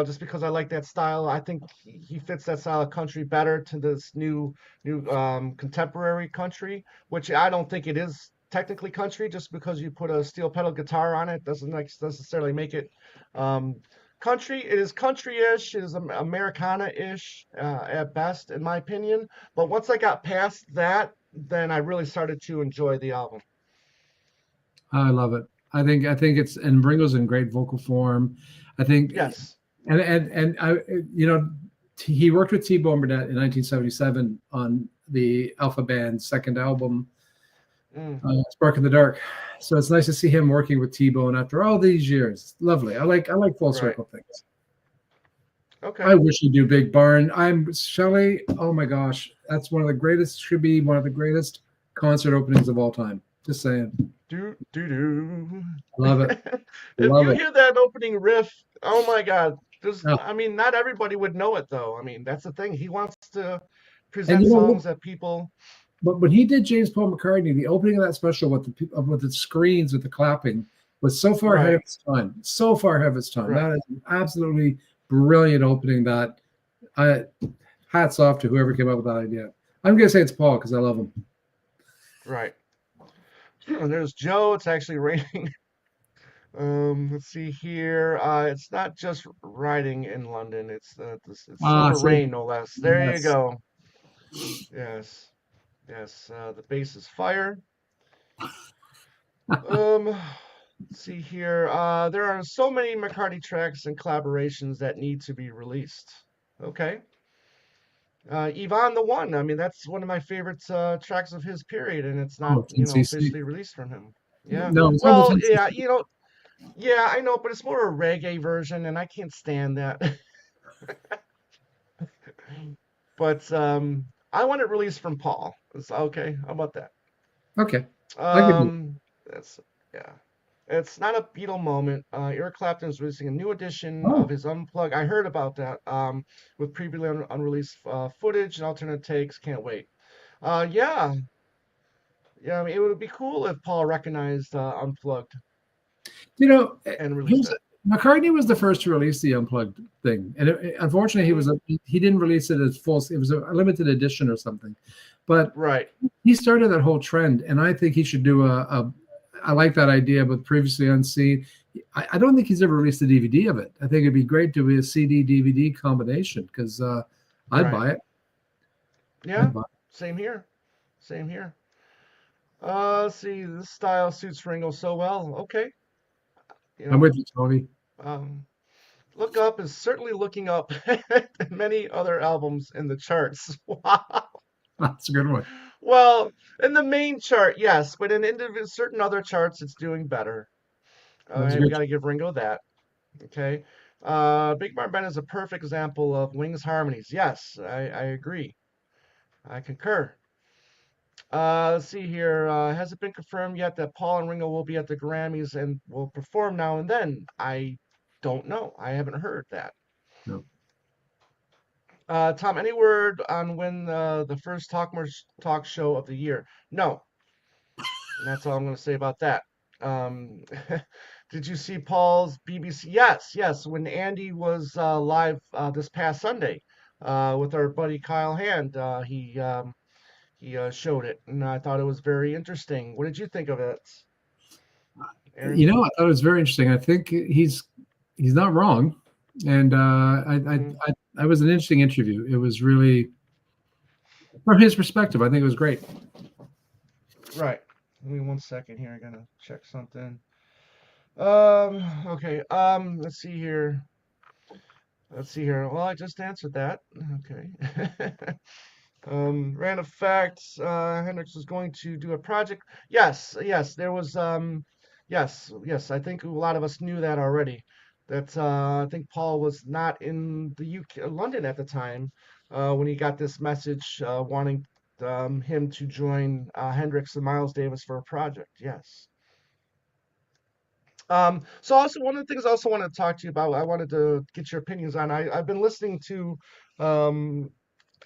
just because I like that style. I think he fits that style of country better to this new contemporary country, which I don't think it is technically country. Just because you put a steel pedal guitar on it doesn't necessarily make it um, country. It is country-ish. It is Americana-ish at best, in my opinion. But once I got past that, then I really started to enjoy the album. I love it. I think it's and Ringo's in great vocal form. I think Yes. and I you know he worked with T-Bone Burnett in 1977 on the Alpha Band's second album, Mm, Spark in the Dark. So it's nice to see him working with T-Bone after all these years. It's lovely. I like full right. circle things. I Okay. wish he'd do Big Barn. I'm Shelley. Oh my gosh, that's one of the greatest. Should be one of the greatest concert openings of all time. Just saying. Do do do. I love it. If Love you it. hear that opening riff, oh my God. Oh, I mean, not everybody would know it though. I mean, that's the thing. He wants to and present you know what? songs that people, But when he did James Paul McCartney, the opening of that special with the screens with the clapping was so far ahead of right, its time. So far ahead of its time. right, That is an absolutely brilliant opening. That I hats off to whoever came up with that idea. I'm gonna say it's Paul because I love him. right. And there's Joe. It's actually raining. Let's see here. It's not just riding in London. It's Ah, silver see, rain, no less. There you yes. go. Yes, yes. The bass is fire. Let's see here. There are so many McCartney tracks and collaborations that need to be released. Okay. Yvonne the One. I mean, that's one of my favorite tracks of his period, and it's not, Oh, 10cc. officially released from him. Yeah. No, it's on the Well, yeah, 10cc. yeah, I know, but it's more a reggae version, and I can't stand that. But I want it released from Paul. It's okay. How about that? Okay, I give you. Um, that's yeah. It's not a Beatle moment. Eric Clapton is releasing a new edition of Oh, his Unplugged. I heard about that. With previously unreleased footage and alternate takes. Can't wait. Yeah, yeah. I mean, it would be cool if Paul recognized Unplugged you know, and released here's it. McCartney was the first to release the unplugged thing, and unfortunately, Mm, he didn't release it as full. It was a limited edition or something, but right, he started that whole trend, and I think he should do a I like that idea, but previously unseen. I don't think he's ever released a DVD of it. I think it'd be great to be a CD DVD combination because I'd right. buy it. Yeah, I'd buy it. same here. Same here. Let's see. This style suits Ringo so well. Okay, you I'm know. with you, Tony. Um, Look Up is certainly looking up many other albums in the charts. Wow. That's a good one. Well, in the main chart, yes, but in certain other charts, it's doing better. All That was a right, we good. got to give Ringo that. Okay. Big Martin is a perfect example of Wings harmonies. Yes, I agree. I concur. Let's see here. Has it been confirmed yet that Paul and Ringo will be at the Grammys and will perform now and then? I don't know. I haven't heard that. No. Tom, any word on when the first talk show of the year? No, and that's all I'm going to say about that. Um, did you see Paul's BBC? Yes, yes. When Andy was live this past Sunday with our buddy Kyle Hand, he showed it, and I thought it was very interesting. What did you think of it, Aaron? I thought it was very interesting. I think he's not wrong, and Hmm. that was an interesting interview. It was really from his perspective. I think it was great. Right. Give me 1 second here. I gotta check something. Okay. Let's see here. Let's see here. Well, I just answered that. Okay. Random facts. Hendrix is going to do a project. Yes, yes, there was. Yes, yes. I think a lot of us knew that already. That I think Paul was not in the UK, London at the time, when he got this message wanting him to join Hendrix and Miles Davis for a project. Yes. So also one of the things I also wanted to talk to you about, I wanted to get your opinions on. I've been listening to um,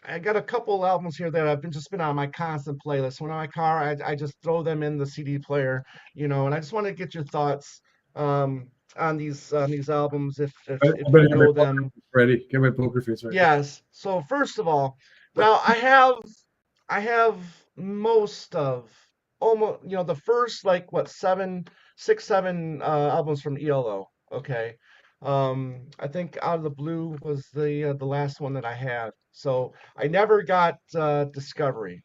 I got a couple albums here that I've been on my constant playlist. When I'm in my car, I just throw them in the CD player, and I just want to get your thoughts on these albums if I you better get my know poker them. face ready. Get my poker face ready. Yes. So first of all, now I have most of almost the first like what 6, 7 albums from ELO. Okay. I think Out of the Blue was the last one that I had. So I never got Discovery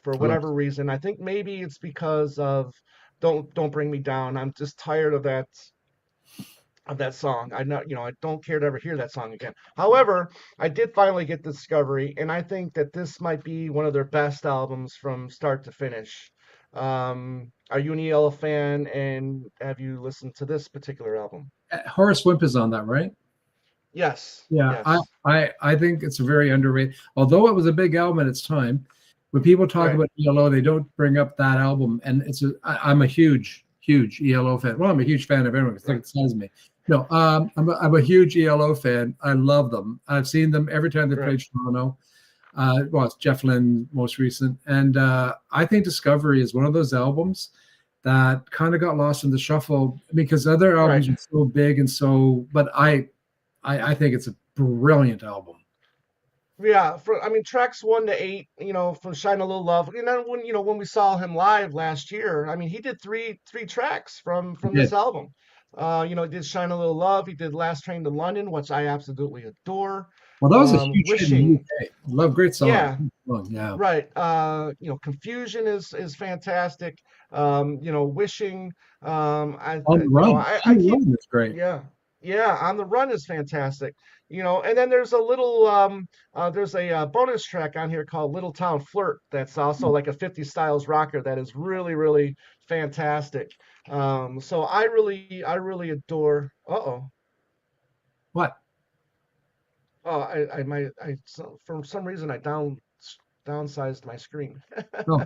for I love whatever reason. I think maybe it's because of Don't Bring Me Down. I'm just tired of that song. I don't care to ever hear that song again. However, I did finally get Discovery, and I think that this might be one of their best albums from start to finish. Are you an ELO fan, and have you listened to this particular album? Horace Wimp is on that, right? Yes, Yeah, yes, I think it's a very underrated. Although it was a big album at its time, when people talk right, about ELO, they don't bring up that album. And I'm a huge ELO fan. Well, I'm a huge fan of everyone. It's like right, it says me. No, I'm a huge ELO fan. I love them. I've seen them every time they right, played Toronto. Well, it's Jeff Lynne most recent, and I think Discovery is one of those albums that kind of got lost in the shuffle because other right. albums are so big and so. But I think it's a brilliant album. Yeah, I mean tracks 1 to 8, from Shine a Little Love. When we saw him live last year, I mean he did three tracks from Yeah. this album. He did Shine a Little Love, he did Last Train to London, which I absolutely adore. Well, that was a huge hit in the Wishing, UK. Love, great song. yeah, Yeah. right. Confusion is fantastic. Wishing. On the Run. I On the keep Run is great. yeah, yeah. On the Run is fantastic. And then there's a bonus track on here called Little Town Flirt. That's also like a 50 styles rocker that is really really fantastic. So I really adore. Uh-oh. What? Oh, I might I so, for some reason I downsized my screen. No.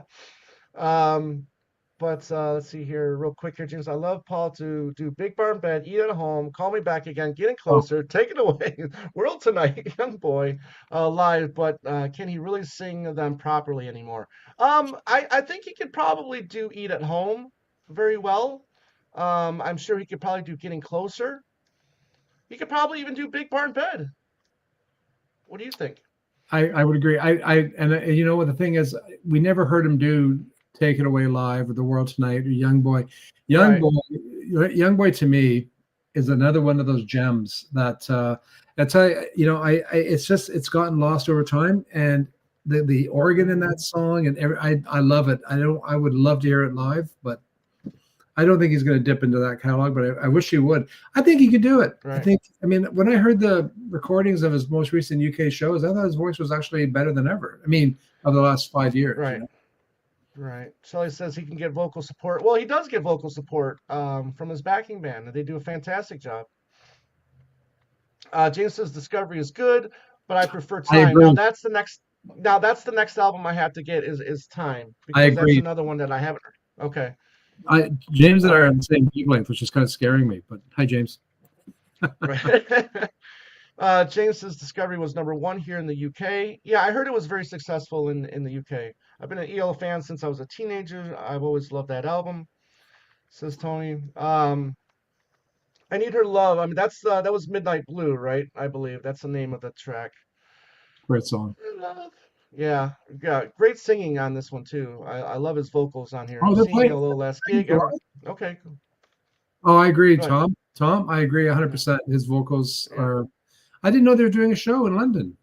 Um, but let's see here, real quick here, James. I love Paul to do Big Barn Bed, Eat at Home, Call Me Back Again, Getting Oh, Closer, Take It Away, World Tonight, Young Boy, live. But can he really sing them properly anymore? I think he could probably do Eat at Home very well. I'm sure he could probably do Getting Closer. He could probably even do Big Barn Bed. What do you think? I would agree. You know what the thing is, we never heard him do "Take It Away" live or "The World Tonight" or "Young Boy." Young Right, Boy, Young Boy to me is another one of those gems that that's it's gotten lost over time, and the organ in that song and I love it. I would love to hear it live, but I don't think he's going to dip into that catalog, but I wish he would. I think he could do it. right, I mean, when I heard the recordings of his most recent UK shows, I thought his voice was actually better than ever. I mean, of the last 5 years, you right. know. Right. Shelley says he can get vocal support. Well, he does get vocal support from his backing band, and they do a fantastic job. James says Discovery is good, but I prefer I Time. Now agree. that's the next. Now that's the next album I have to get is Time I because that's agree. another one that I haven't heard. Okay. James and I All are right. on the same wavelength, which is kind of scaring me. But hi, James. Right. James says Discovery was #1 here in the UK. Yeah, I heard it was very successful in the UK. I've been an ELO fan since I was a teenager. I've always loved that album, says Tony. I Need Her Love. I mean, that was Midnight Blue, right? I believe that's the name of the track. Great song. Love. Yeah, yeah, great singing on this one too. I love his vocals on here. Oh, they're Seeing playing. a little less gig. Okay, cool. Oh, I agree, Go ahead. Tom. Tom, I agree Yeah, 100%. His vocals yeah, are. I didn't know they were doing a show in London.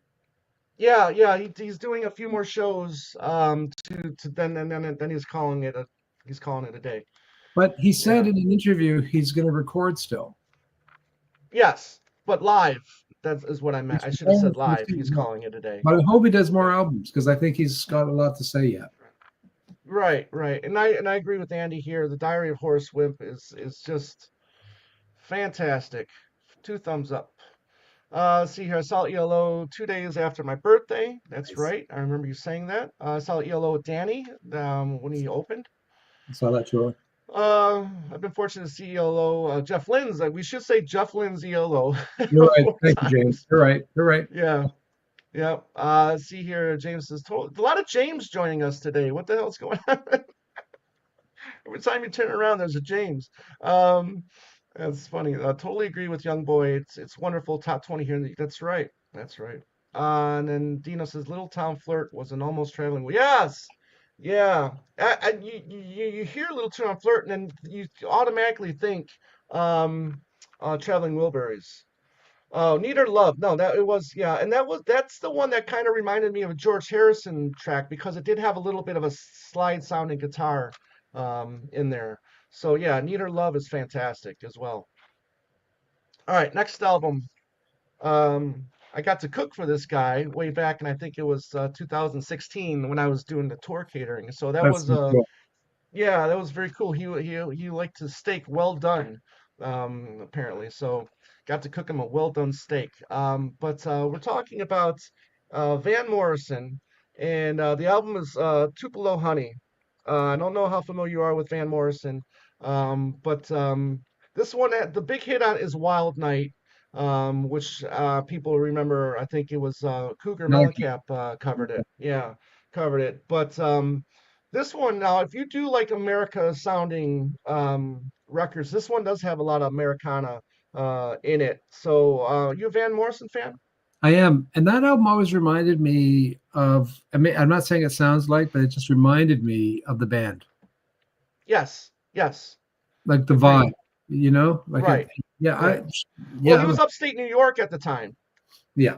Yeah, yeah, he's doing a few more shows to then he's calling it a day. But he said Yeah. in an interview he's going to record still. Yes, but live. That is what I meant. Which I is should have said almost the live. He's same. calling it a day. But I hope he does more Yeah. albums because I think he's got a lot to say yet. Right, right. And I agree with Andy here. The Diary of Horace Wimp is just fantastic. Two thumbs up. See here, I saw ELO 2 days after my birthday. That's Nice. right. I remember you saying that. I saw ELO with Danny when he opened. I saw that tour. I've been fortunate to see ELO. Jeff Lynn's. We should say Jeff Lynn's ELO You're right. more Thank you, James. times. You're right. You're right. Yeah, yeah. See here, James is told a lot of James joining us today. What the hell's going on? Every time you turn around, there's a James. Um, that's funny. Totally agree with Young Boy. It's wonderful. Top 20 here. That's right. That's right. And then Dino says, "Little Town Flirt was an almost traveling." Yes, yeah. You hear Little Town Flirt, and then you automatically think um, Traveling Wilburys. Oh, Need Her Love. No, that it was, yeah, and that's the one that kind of reminded me of a George Harrison track because it did have a little bit of a slide sounding guitar in there. So yeah, Need Her Love is fantastic as well. All right, next album. I got to cook for this guy way back, and I think it was 2016 when I was doing the tour catering. So that That's was so cool. yeah, that was very cool. He liked his steak well done, apparently. So got to cook him a well done steak. But we're talking about Van Morrison, and the album is Tupelo Honey. I don't know how familiar you are with Van Morrison, but this one, the big hit on is Wild Night, which people remember. I think it was Cougar Maliki. Mellencamp covered it. Yeah, covered it. But this one now, if you do like America sounding records, this one does have a lot of Americana in it. So, you a Van Morrison fan? I am, and that album always reminded me of. I mean, I'm not saying it sounds like, but it just reminded me of the band, Yes, yes, like the vibe. agreed. Like it. Right, Yeah, right. Well, yeah, he was upstate New York at the time. yeah,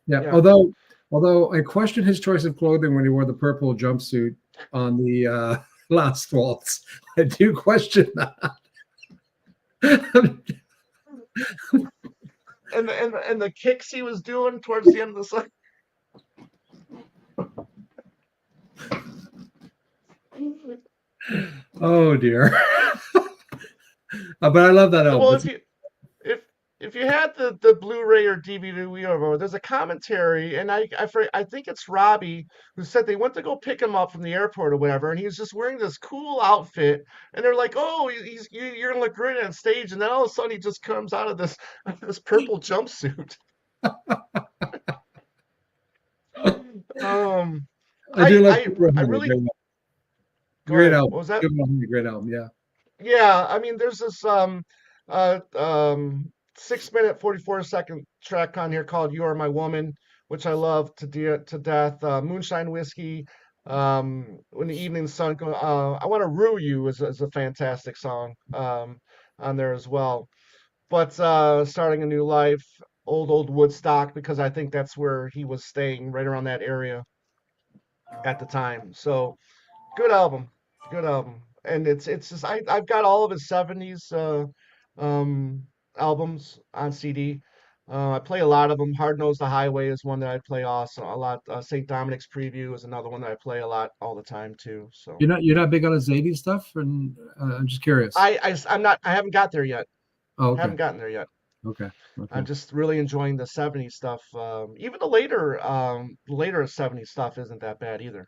yeah. Yeah. Although I question his choice of clothing when he wore the purple jumpsuit on the last waltz. I do question that. And the kicks he was doing towards the end of the song. Oh dear. But I love that album. Well, if if you had the Blu-ray or DVD or whatever, there's a commentary, and I think it's Robbie who said they went to go pick him up from the airport or whatever, and he was just wearing this cool outfit, and they're like, "Oh, you're gonna look great on stage," and then all of a sudden he just comes out of this this purple jumpsuit. Um, I do love I Super I Honey. really go Great ahead. album. What was that? Super Honey, great album. Yeah. Yeah, I mean, there's this uh um 6 minute 44-second track on here called "You Are My Woman," which I love to death. Moonshine Whiskey, When the Evening Sun Goes. I Want to Rue You is a fantastic song on there as well. But Starting a New Life, Old Woodstock, because I think that's where he was staying, right around that area at the time. So good album, good album, and it's just I've got all of his '70s um, albums on CD. I play a lot of them. Hard Nose the Highway is one that I play also a lot. St. Dominic's Preview is another one that I play a lot all the time too. So You're not big on his 80s stuff, and I'm just curious. I'm not I haven't got there yet. Oh, okay, Haven't gotten there yet. okay, okay. I'm just really enjoying the '70s stuff. Even the later '70s stuff isn't that bad either.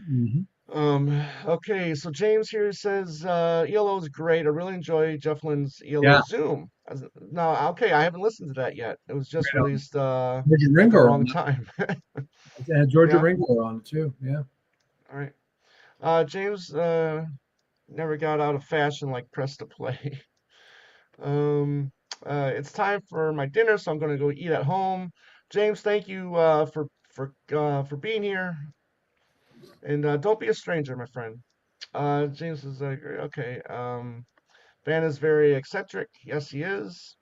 Hmm. Okay, so James here says ELO is great. I really enjoy Jeff Lynne's ELO Yeah, Zoom. No, okay, I haven't listened to that yet. It was just great album. released Georgia at the Ringo on wrong it. time. It had Georgia Yeah, Ringo on it too. Yeah. all right. James never got out of fashion like press to play. Um, it's time for my dinner, so I'm going to go eat at home. James, thank you for being here, and don't be a stranger, my friend. James is okay. Van is very eccentric. Yes, he is.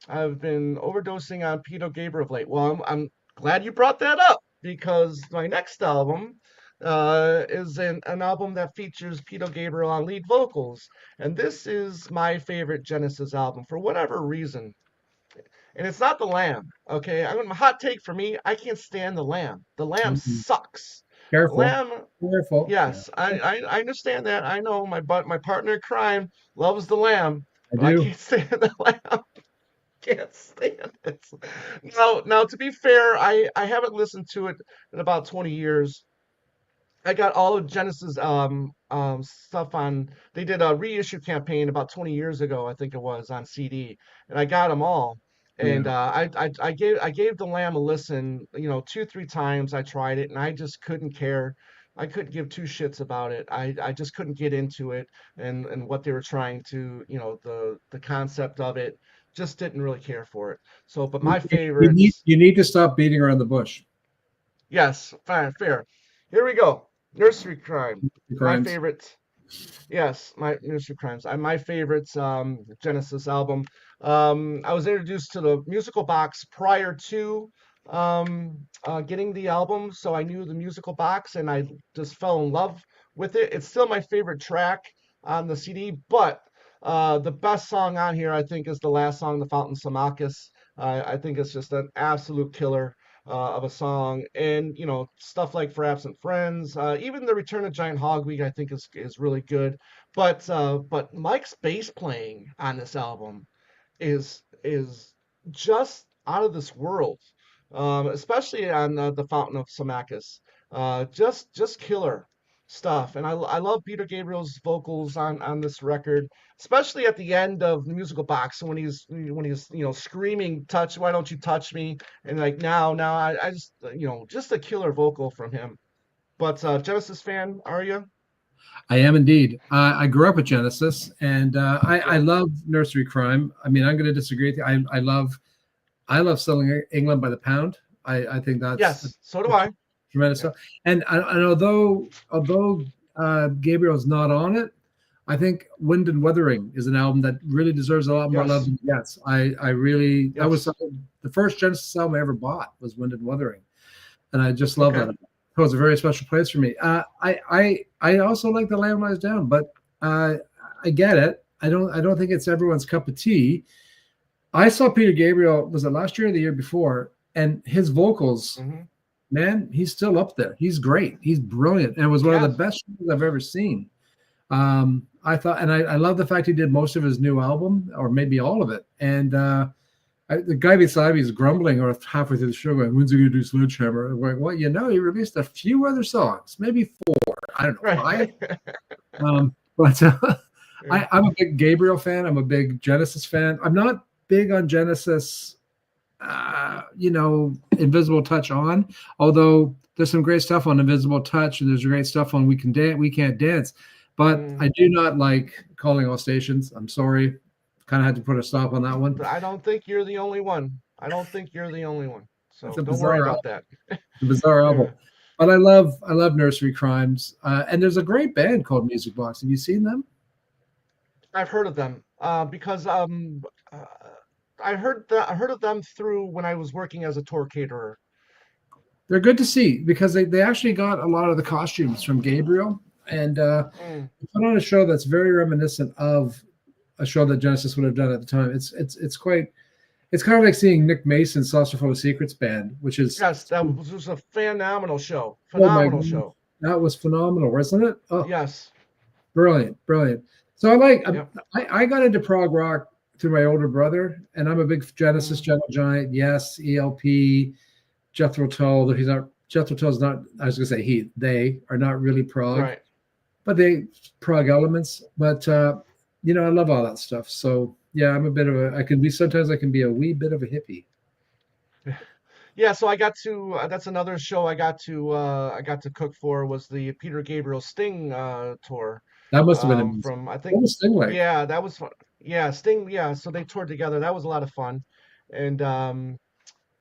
I've been overdosing on Peter Gabriel of late. Well, I'm glad you brought that up because my next album is an album that features Peter Gabriel on lead vocals. And this is my favorite Genesis album for whatever reason. And it's not The Lamb, okay? I'm a hot take for me. I can't stand The Lamb. The Lamb Mm, sucks. The careful, Lamb, careful. yes, I understand that. I know my partner in crime loves The Lamb, I but I do. can't stand The Lamb. Can't stand it. Now, to be fair, I haven't listened to it in about 20 years. I got all of Genesis stuff on. They did a reissue campaign about 20 years ago, I think it was, on CD, and I got them all. And Yeah. I gave the Lamb a listen, 2 3 times. I tried it, and I just couldn't care. I couldn't give two shits about it. I just couldn't get into it, and what they were trying to, the concept of it. Just didn't really care for it. So, but my You need favorites, you need to stop beating around the bush. yes, fine, fair. Here we go. Nursery Crime. The My crimes. favorite. Yes, my Music Crimes. My favorite Genesis album. I was introduced to the musical box prior to getting the album, so I knew the musical box and I just fell in love with it. It's still my favorite track on the CD, but the best song on here, I think, is the last song, "The Fountain Samacus." I think it's just an absolute killer of a song, and stuff like "For Absent Friends," even the "Return of Giant Hogweed," I think is really good. But Mike's bass playing on this album is just out of this world, especially on the Fountain of Samacus. Just killer stuff, and I love Peter Gabriel's vocals on this record, especially at the end of the musical box when he's screaming, "Touch, why don't you touch me?" And like now I just just a killer vocal from him. But Genesis fan, are you? I am indeed. I grew up with Genesis, and I Yep. love nursery crime. I mean, I'm going to disagree with you. I love selling England by the pound. I think that's Yes, so do a I. tremendous Yeah. stuff. And although Gabriel's not on it, I think Wind and Wuthering is an album that really deserves a lot more love Yes. than it gets. I really that was Yes. the first Genesis album I ever bought was Wind and Wuthering, and I just love that. Okay. It holds a very special place for me. I also like The Lamb Lies Down, but uh, I get it. I don't think it's everyone's cup of tea. I saw Peter Gabriel, was it last year or the year before, and his vocals, Hmm. man, he's still up there. He's great. He's brilliant, and it was one of the Yes. best shows I've ever seen. I thought, and I love the fact he did most of his new album, or maybe all of it. And the guy beside me is grumbling, or halfway through the show, going, "When's he going to do Sledgehammer?" I'm going, well, he released a few other songs, maybe four, I don't know, Right. five. But Yeah. I'm a big Gabriel fan. I'm a big Genesis fan. I'm not big on Genesis, Invisible Touch on, although there's some great stuff on Invisible Touch, and there's great stuff on We Can't Dance. But I Mm. do not like Calling All Stations. I'm sorry. Kind of had to put a stop on that one. I don't think you're the only one. I don't think you're the only one. It's So a don't worry bizarre about album. that. It's a bizarre album. Yeah. But I love Nursery Crimes. And there's a great band called Music Box. Have you seen them? I've heard of them because uh, I heard of them through when I was working as a tour caterer. They're good to see because they actually got a lot of the costumes from Gabriel and Mm. put on a show that's very reminiscent of a show that Genesis would have done at the time. It's kind of like seeing Nick Mason's Saucer Full of Secrets band, which is, Yes, that was a phenomenal show. oh my Phenomenal god, show. that was phenomenal, wasn't it? Oh, Yes. brilliant, brilliant. So Yep. I got into prog rock through my older brother, and I'm a big Genesis, Mm. Gentle Giant, Yes, ELP, Jethro Tull. Though he's not Jethro Tull's not. I was gonna say they are not really prog, Right. but they prog elements. But I love all that stuff. So yeah, I'm a bit of a. I can be sometimes. I can be a wee bit of a hippie. Yeah, so I got to that's another show I got to cook for was the Peter Gabriel Sting tour. That must have been amazing. From I think What was Sting like? yeah, that was fun. Yeah, Sting, yeah, so they toured together. That was a lot of fun. And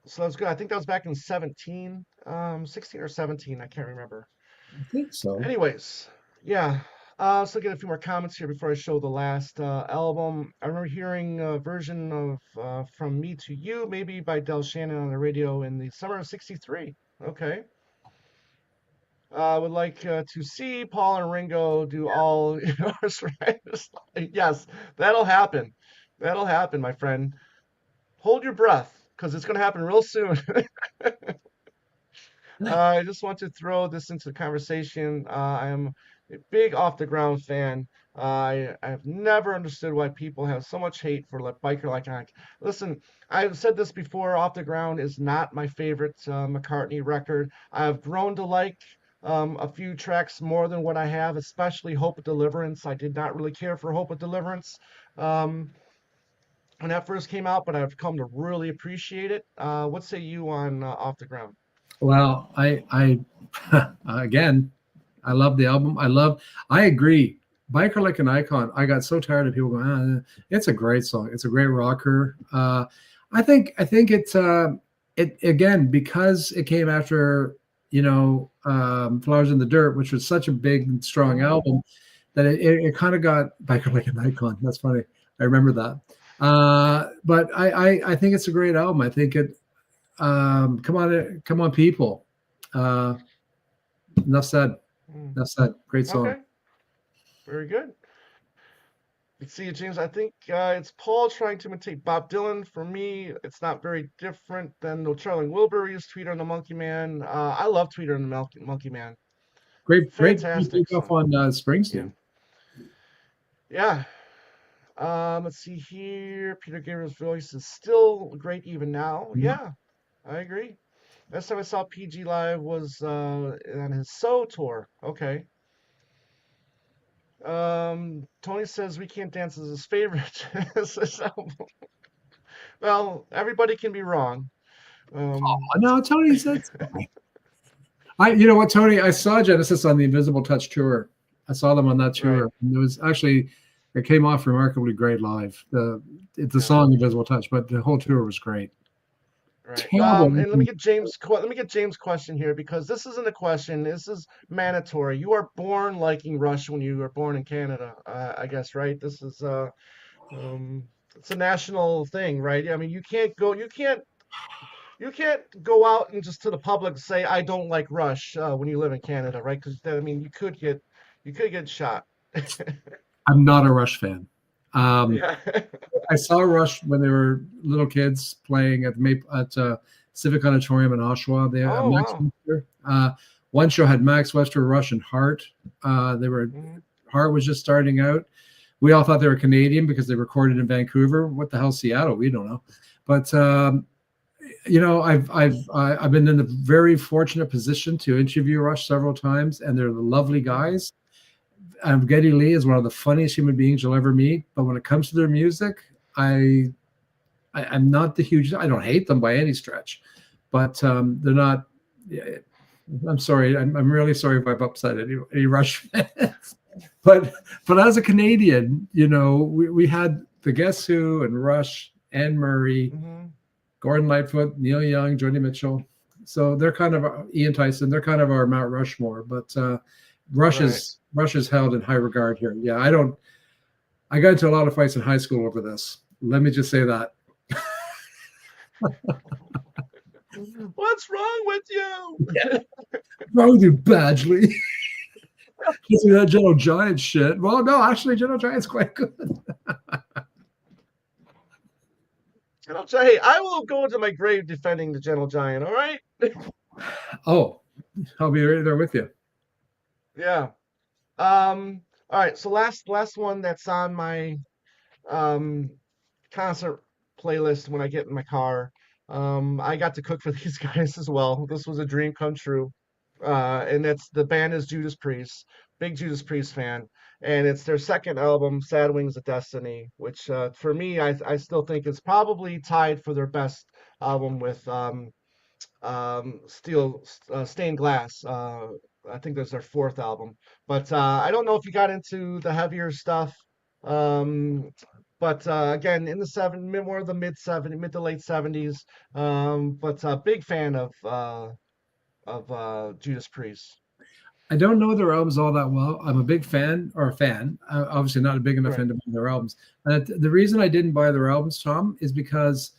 so that was good. I think that was back in 16 or 17, I can't remember. I think so. Anyways, yeah. So get a few more comments here before I show the last album. I remember hearing a version of "From Me to You," maybe by Del Shannon on the radio in the summer of '63. Okay. I would like to see Paul and Ringo do all yours, right? Yes, that'll happen. That'll happen, my friend. Hold your breath, because it's going to happen real soon. I just want to throw this into the conversation. I am a big off the ground fan. I have never understood why people have so much hate for like biker like I. Listen, I've said this before. Off the ground is not my favorite McCartney record. I've grown to like a few tracks more than what I have, especially Hope of Deliverance. I did not really care for Hope of Deliverance um, when that first came out, but I've come to really appreciate it. What say you on Off the Ground? Well, again, I love the album. I agree. Biker Like an Icon. I got so tired of people going, it's a great song. It's a great rocker. I think it again, because it came after, Flowers in the Dirt, which was such a big and strong Hmm. album that it kind of got Biker Like an Icon. That's funny. I remember that. But I think it's a great album. I think come on, people. Uh, enough said. Mm. Enough said. Great song. Okay, very good. Let's see, James. I think it's Paul trying to imitate Bob Dylan. For me, it's not very different than the Charlie Wilburys, Tweeter and the Monkey Man. I love Tweeter and the Monkey Man. Great Fantastic takeoff song. on Yeah, Springsteen. yeah. Let's see here. Peter Gabriel's voice is still great even now. Yeah. Yeah, I agree. Last time I saw PG live was on his So tour. Okay. Tony says We Can't Dance is his favorite. So, well, everybody can be wrong. Um, No, Tony said. You know what, Tony? I saw Genesis on the Invisible Touch tour. I saw them on that right, tour. And it came off remarkably great live. The yeah, song Invisible Touch, but the whole tour was great. right. Terrible. And let me get James' question here because this isn't a question. This is mandatory. You are born liking Rush when you were born in Canada, I guess, right? This is um, it's a national thing, right? I mean, you can't go out and just to the public say I don't like Rush when you live in Canada, right? Because I mean, you could get shot. I'm not a Rush fan. Um, Yeah. I saw Rush when they were little kids playing at Civic Auditorium in Oshawa. They Oh Max wow. Webster. One show had Max Webster, Rush, and Hart. They were Hmm. Hart was just starting out. We all thought they were Canadian because they recorded in Vancouver. What the hell, Seattle? We don't know. But I've been in a very fortunate position to interview Rush several times, and they're lovely Hmm. guys. Geddy Lee is one of the funniest human beings you'll ever meet. But when it comes to their music, I'm not the huge. I don't hate them by any stretch, but they're not. Yeah, I'm sorry. I'm really sorry if I've upset any Rush fans. But as a Canadian, we had the Guess Who and Rush, Anne Murray, Hmm. Gordon Lightfoot, Neil Young, Joni Mitchell. So they're kind of Ian Tyson. They're kind of our Mount Rushmore. But Right. Rush is held in high regard here. Yeah, I don't. I got into a lot of fights in high school over this. Let me just say that. What's wrong with you? Wrong with you, Badgley? Listen to that Gentle Giant shit. Well, no, actually, Gentle Giant's quite good. And I'll say, hey, I will go into my grave defending the gentle giant. All right. Oh, I'll be right there with you. Yeah. All right. So last one that's on my um concert playlist when I get in my car. I got to cook for these guys as well. This was a dream come true. And it's the band is Judas Priest, big Judas Priest fan, and it's their second album, Sad Wings of Destiny, which for me, I still think is probably tied for their best album with Stained Glass. I think that's their fourth album, but I don't know if you got into the heavier stuff. Um, but again, in the more of the mid to late '70s. But big fan of Judas Priest. I don't know their albums all that well. I'm a big fan, or a fan, obviously not a big enough Right, fan to buy their albums. The reason I didn't buy their albums, Tom, is because,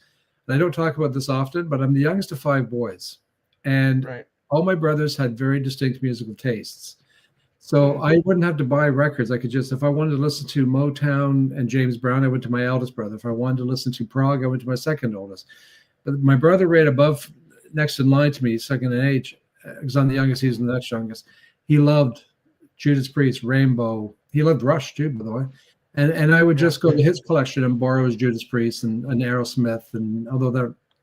and I don't talk about this often, but I'm the youngest of five boys, and right. all my brothers had very distinct musical tastes. So Hmm. I wouldn't have to buy records. I could just, if I wanted to listen to Motown and James Brown, I went to my eldest brother. If I wanted to listen to prog, I went to my second oldest. But my brother right above, next in line to me, second in age, because I'm the youngest, he's the next youngest. He loved Judas Priest, Rainbow. He loved Rush too, by the way. And I would Yeah, just go to his collection and borrow his Judas Priest and Aerosmith, and although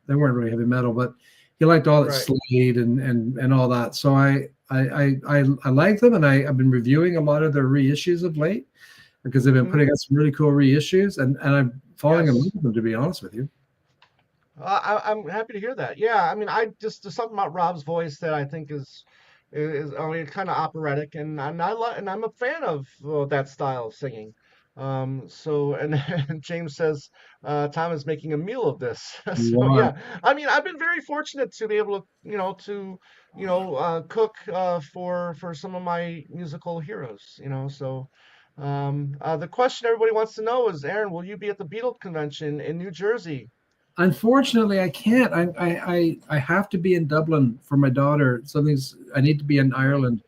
they weren't really heavy metal, but he liked all that right. Slade and all that. So I like them, and I've been reviewing a lot of their reissues of late because they've been Hmm. putting out some really cool reissues, and I'm falling in love Yes. with them, to be honest with you. I'm happy to hear that. Yeah, I mean, I just there's something about Rob's voice that I think is I mean, kind of operatic, and I love and I'm a fan of that style of singing. So and, and James says Tom is making a meal of this. So Wow. yeah, I mean, I've been very fortunate to be able to cook for some of my musical heroes. So. The question everybody wants to know is, Aaron, will you be at the Beatle convention in New Jersey? Unfortunately, I can't. I have to be in Dublin for my daughter. Something's I need to be in Right. Ireland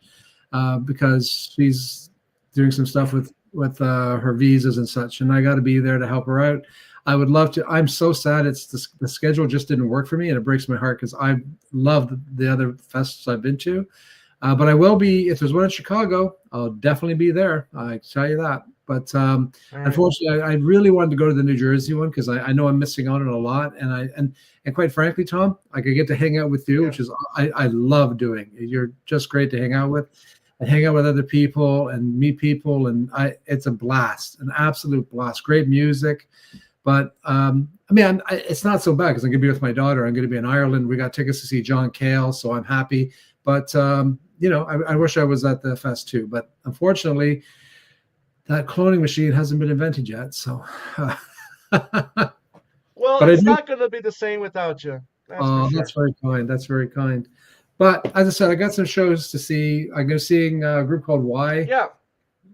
because she's doing some stuff with her visas and such, and I got to be there to help her out. I would love to. I'm so sad. It's the schedule just didn't work for me, and it breaks my heart because I loved the other fests I've been to. But I will be if there's one in Chicago. I'll definitely be there. I tell you that. But All right. unfortunately, I really wanted to go to the New Jersey one because I know I'm missing out on a lot. And quite frankly, Tom, I could get to hang out with you, Yeah. which is I love doing. You're just great to hang out with, and hang out with other people and meet people, and it's a blast, an absolute blast. Great music. But I mean, it's not so bad because I'm going to be with my daughter. I'm going to be in Ireland. We got tickets to see John Cale, so I'm happy. But I wish I was at the fest too. But unfortunately, that cloning machine hasn't been invented yet. So, but Well, I it's do. not going to be the same without you. That's for Oh, that's sure. very kind. That's very kind. But as I said, I got some shows to see. I'm going to seeing a group called Y, Yeah.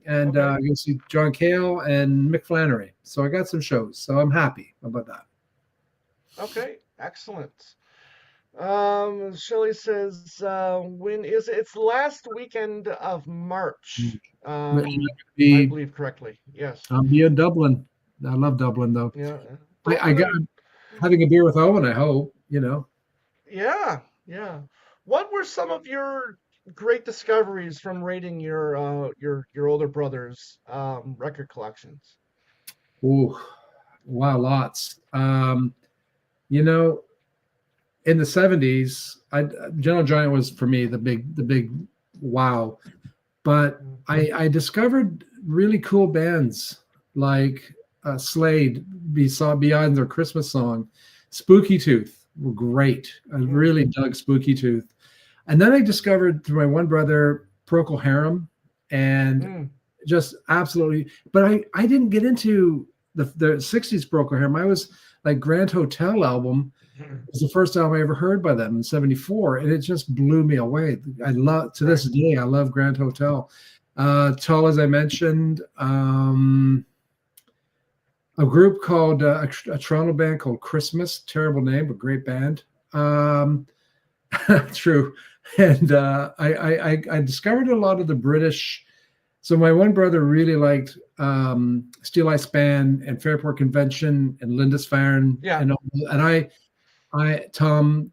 and Okay. I'm going to see John Cale and Mick Flannery. So I got some shows. So I'm happy about that. Okay. Excellent. Shelley says, when is it? It's the last weekend of March. If I Be believe correctly. Yes. I'll be in Dublin. I love Dublin though. Yeah. I got Dublin. having a beer with Owen. I hope you know. Yeah. Yeah. What were some of your great discoveries from raiding your older brother's record collections? Ooh, wow, lots. You know, in the '70s, General Giant was for me the big wow. But Mm. I discovered really cool bands like Slade. We saw Beyond their Christmas song, Spooky Tooth were great. I Mm. really dug Spooky Tooth. And then I discovered through my one brother Procol Harum, and Mm. just absolutely. But I didn't get into the '60s Procol Harum. I was like Grand Hotel album was the first album I ever heard by them in '74, and it just blew me away. I love to Right. this day. I love Grand Hotel. Tall, as I mentioned, a group called a Toronto band called Christmas. Terrible name, but great band. Um, True. And I discovered a lot of the British. So my one brother really liked Steel Eye Span and Fairport Convention and Lindisfarne Yeah. and Tom,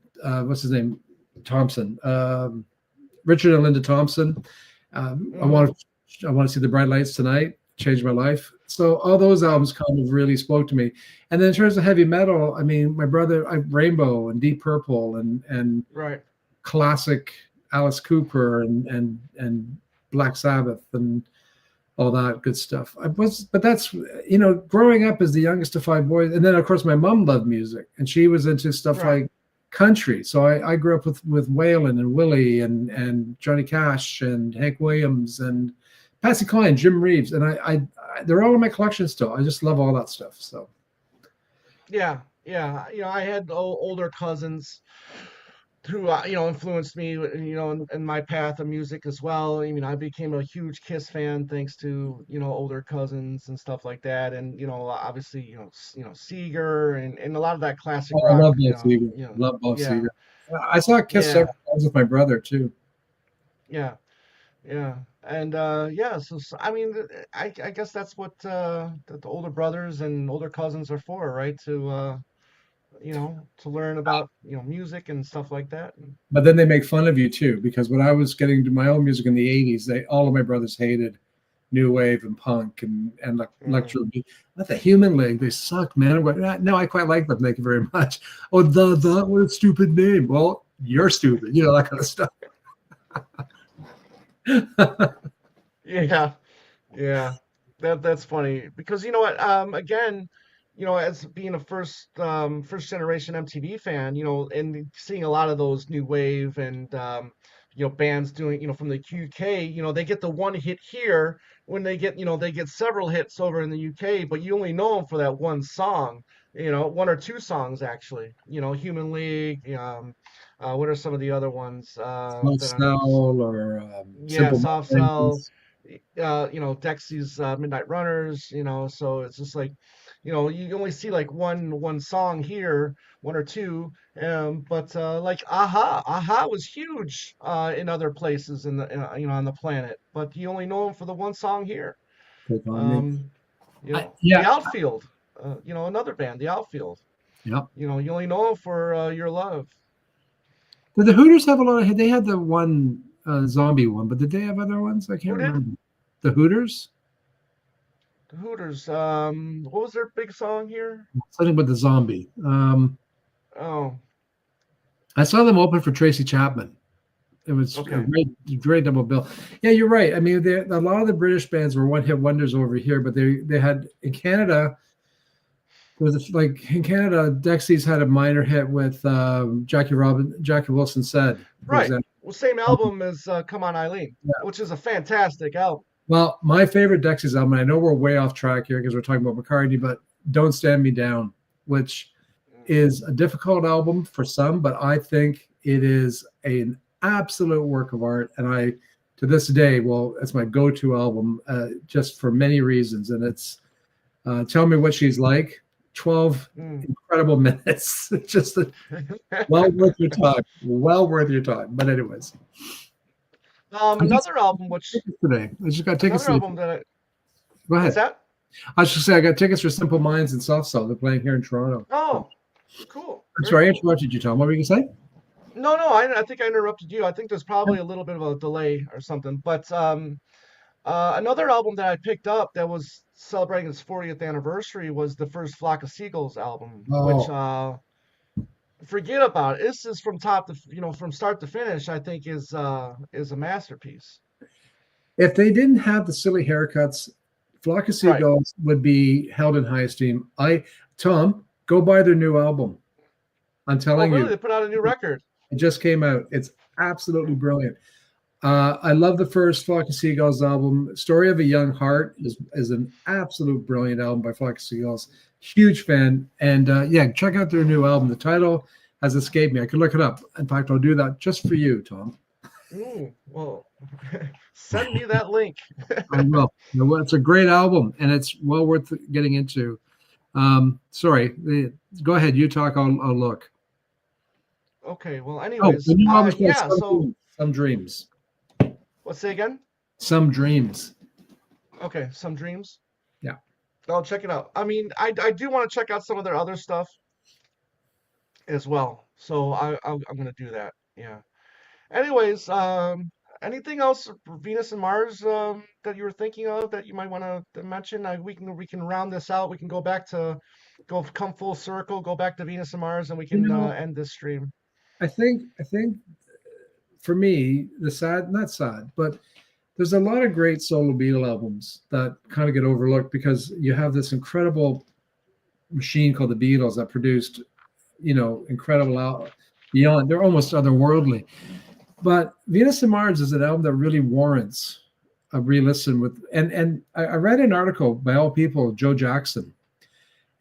what's his name, Thompson, Richard and Linda Thompson. I Hmm. want to see the bright lights tonight. Changed my life. So all those Right. albums kind of really spoke to me. And then in terms of heavy metal, I mean, my brother, Rainbow and Deep Purple and Right. classic Alice Cooper and Black Sabbath and all that good stuff. But that's growing up as the youngest of five boys, and then of course my mom loved music, and she was into stuff Right. like country. So I grew up with Waylon and Willie and Johnny Cash and Hank Williams and Patsy Cline, Jim Reeves, and they're all in my collection still. I just love all that stuff. So Yeah. Yeah. I had older cousins who influenced me, in my path of music as well. I mean, I became a huge Kiss fan thanks to older cousins and stuff like that, and obviously Seeger and a lot of that classic Oh, I rock. love Bob Seger. Love Bob Yeah, Seger. I saw Kiss yeah, several times with my brother too. yeah, yeah, and yeah. So I mean, I guess that's what the older brothers and older cousins are for, right? To learn about music and stuff like that. But then they make fun of you too, because when I was getting into my own music in the '80s, they all of my brothers hated new wave and punk and like Mm. electro. What the Human League? They suck, man. I'm going, "Ah, no, I quite like them. Thank you very much." Oh, the what a stupid name. Well, you're stupid. That kind of stuff. Yeah. Yeah, that's funny because you know what? Again, as being a first generation MTV fan, and seeing a lot of those new wave and bands doing, from the UK, they get the one hit here when they get several hits over in the UK, but you only know them for that one song, one or two songs actually. Human League. What are some of the other ones Small that I'm Cell or yeah, Simple Soft Cell, Minds. Dexy's Midnight Runners, so it's just like, you only see like one song here, one or two, but like Aha was huge in other places in the on the planet, but you only know them for the one song here. Take on me. Um, The Yeah, Outfield, another band, The Outfield. yeah. You only know them for Your Love. Did the Hooters have a lot of? They had the one zombie one, but did they have other ones? I can't Who did? remember. The Hooters, The Hooters. What was their big song here? something with the zombie. Oh, I saw them open for Tracy Chapman. It was a okay. great double bill. Yeah, you're right. I mean, a lot of the British bands were one hit wonders over here, but they had in Canada. There was like in Canada, Dexys had a minor hit with Jackie Wilson said, for Right. example. Well, same album as Come On Eileen, which is a fantastic album. Well, my favorite Dexys album, I know we're way off track here because we're talking about McCartney, but Don't Stand Me Down, which Mm. is a difficult album for some, but I think it is an absolute work of art. And to this day, well, it's my go to album just for many reasons. And it's Tell Me What She's Like, 12 Mm. incredible minutes. Just well worth your time. Well worth your time. But, anyways, I just Another album, got tickets today. I just got tickets another today. album that Go what's ahead. that? I should say I got tickets for Simple Minds and Soft Cell. They're playing here in Toronto. So, Oh, cool. I'm Very sorry, I cool. interrupted you, Tom. What were you going to say? No, no, I think I interrupted you. I think there's probably a little bit of a delay or something. But another album that I picked up that was celebrating its 40th anniversary was the first Flock of Seagulls album, which Oh, forget about it. This is from top to from start to finish. I think is a masterpiece. if they didn't have the silly haircuts, Flock of Right. Seagulls would be held in high esteem. Tom, go buy their new album. I'm Oh, telling really? you, They put out a new record. it just came out. It's absolutely Mm, brilliant. I love the first Flock of Seagulls album. Story of a Young Heart is an absolute brilliant album by Flock of Seagulls. Huge fan. And yeah, check out their new album. The title has escaped me. I could look it up. In fact, I'll do that just for you, Tom. well, send me that link. I will. It's a great album, and it's well worth getting into. Sorry, go ahead. You talk. I'll look. Okay. Well, Oh, the anyways, new album's called yeah. So Some Dreams. let's say again. Some Dreams. Okay, Some Dreams. Yeah. I'll check it out. I mean, I do want to check out some of their other stuff as well. So I'm gonna do that. Yeah. Anyways, anything else for Venus and Mars that you were thinking of that you might want to mention? We can round this out. We can go back to come full circle, go back to Venus and Mars, and we You can know, end this stream. I think for me, not sad, but there's a lot of great solo Beatle albums that kind of get overlooked because you have this incredible machine called the Beatles that produced, incredible beyond. They're almost otherworldly. But Venus and Mars is an album that really warrants a re-listen with. And I read an article by all people, Joe Jackson,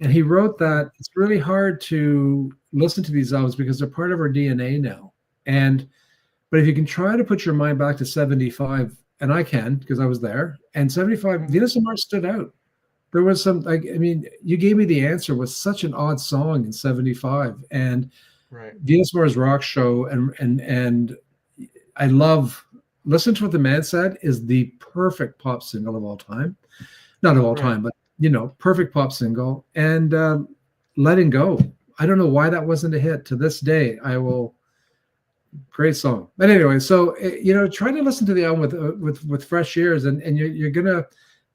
and he wrote Hmm. that it's really hard to listen to these albums because they're part of our DNA now. And but if you can try to put your mind back to 75, and I can because I was there, and 75, Hmm. Venus and Mars stood out. There was some, like, I mean, you gave me the answer with such an odd song in 75, and Right. Venus Mars Rock Show, and I love Listen to What the Man Said is the perfect pop single of all time. Not of all Right. time, but perfect pop single. And Letting Go. I don't know why that wasn't a hit. To this day, I will. Great song. But anyway, so try to listen to the album with fresh ears, and you're gonna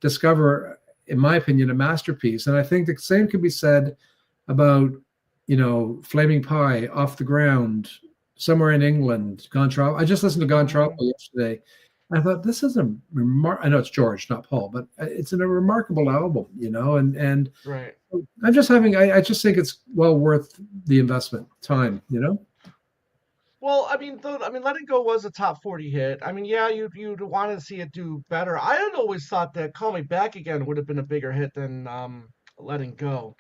discover, in my opinion, a masterpiece. And I think the same could be said about Flaming Pie, Off the Ground, Somewhere in England, Gone Travel. I just listened to Gone Travel Hmm. yesterday. I thought this is I know it's George, not Paul, but it's a remarkable album, and Right. I just think it's well worth the investment time. Well, I mean, Let It Go was a top 40 hit. I mean, yeah, you'd want to see it do better. I had always thought that Call Me Back Again would have been a bigger hit than Letting Go.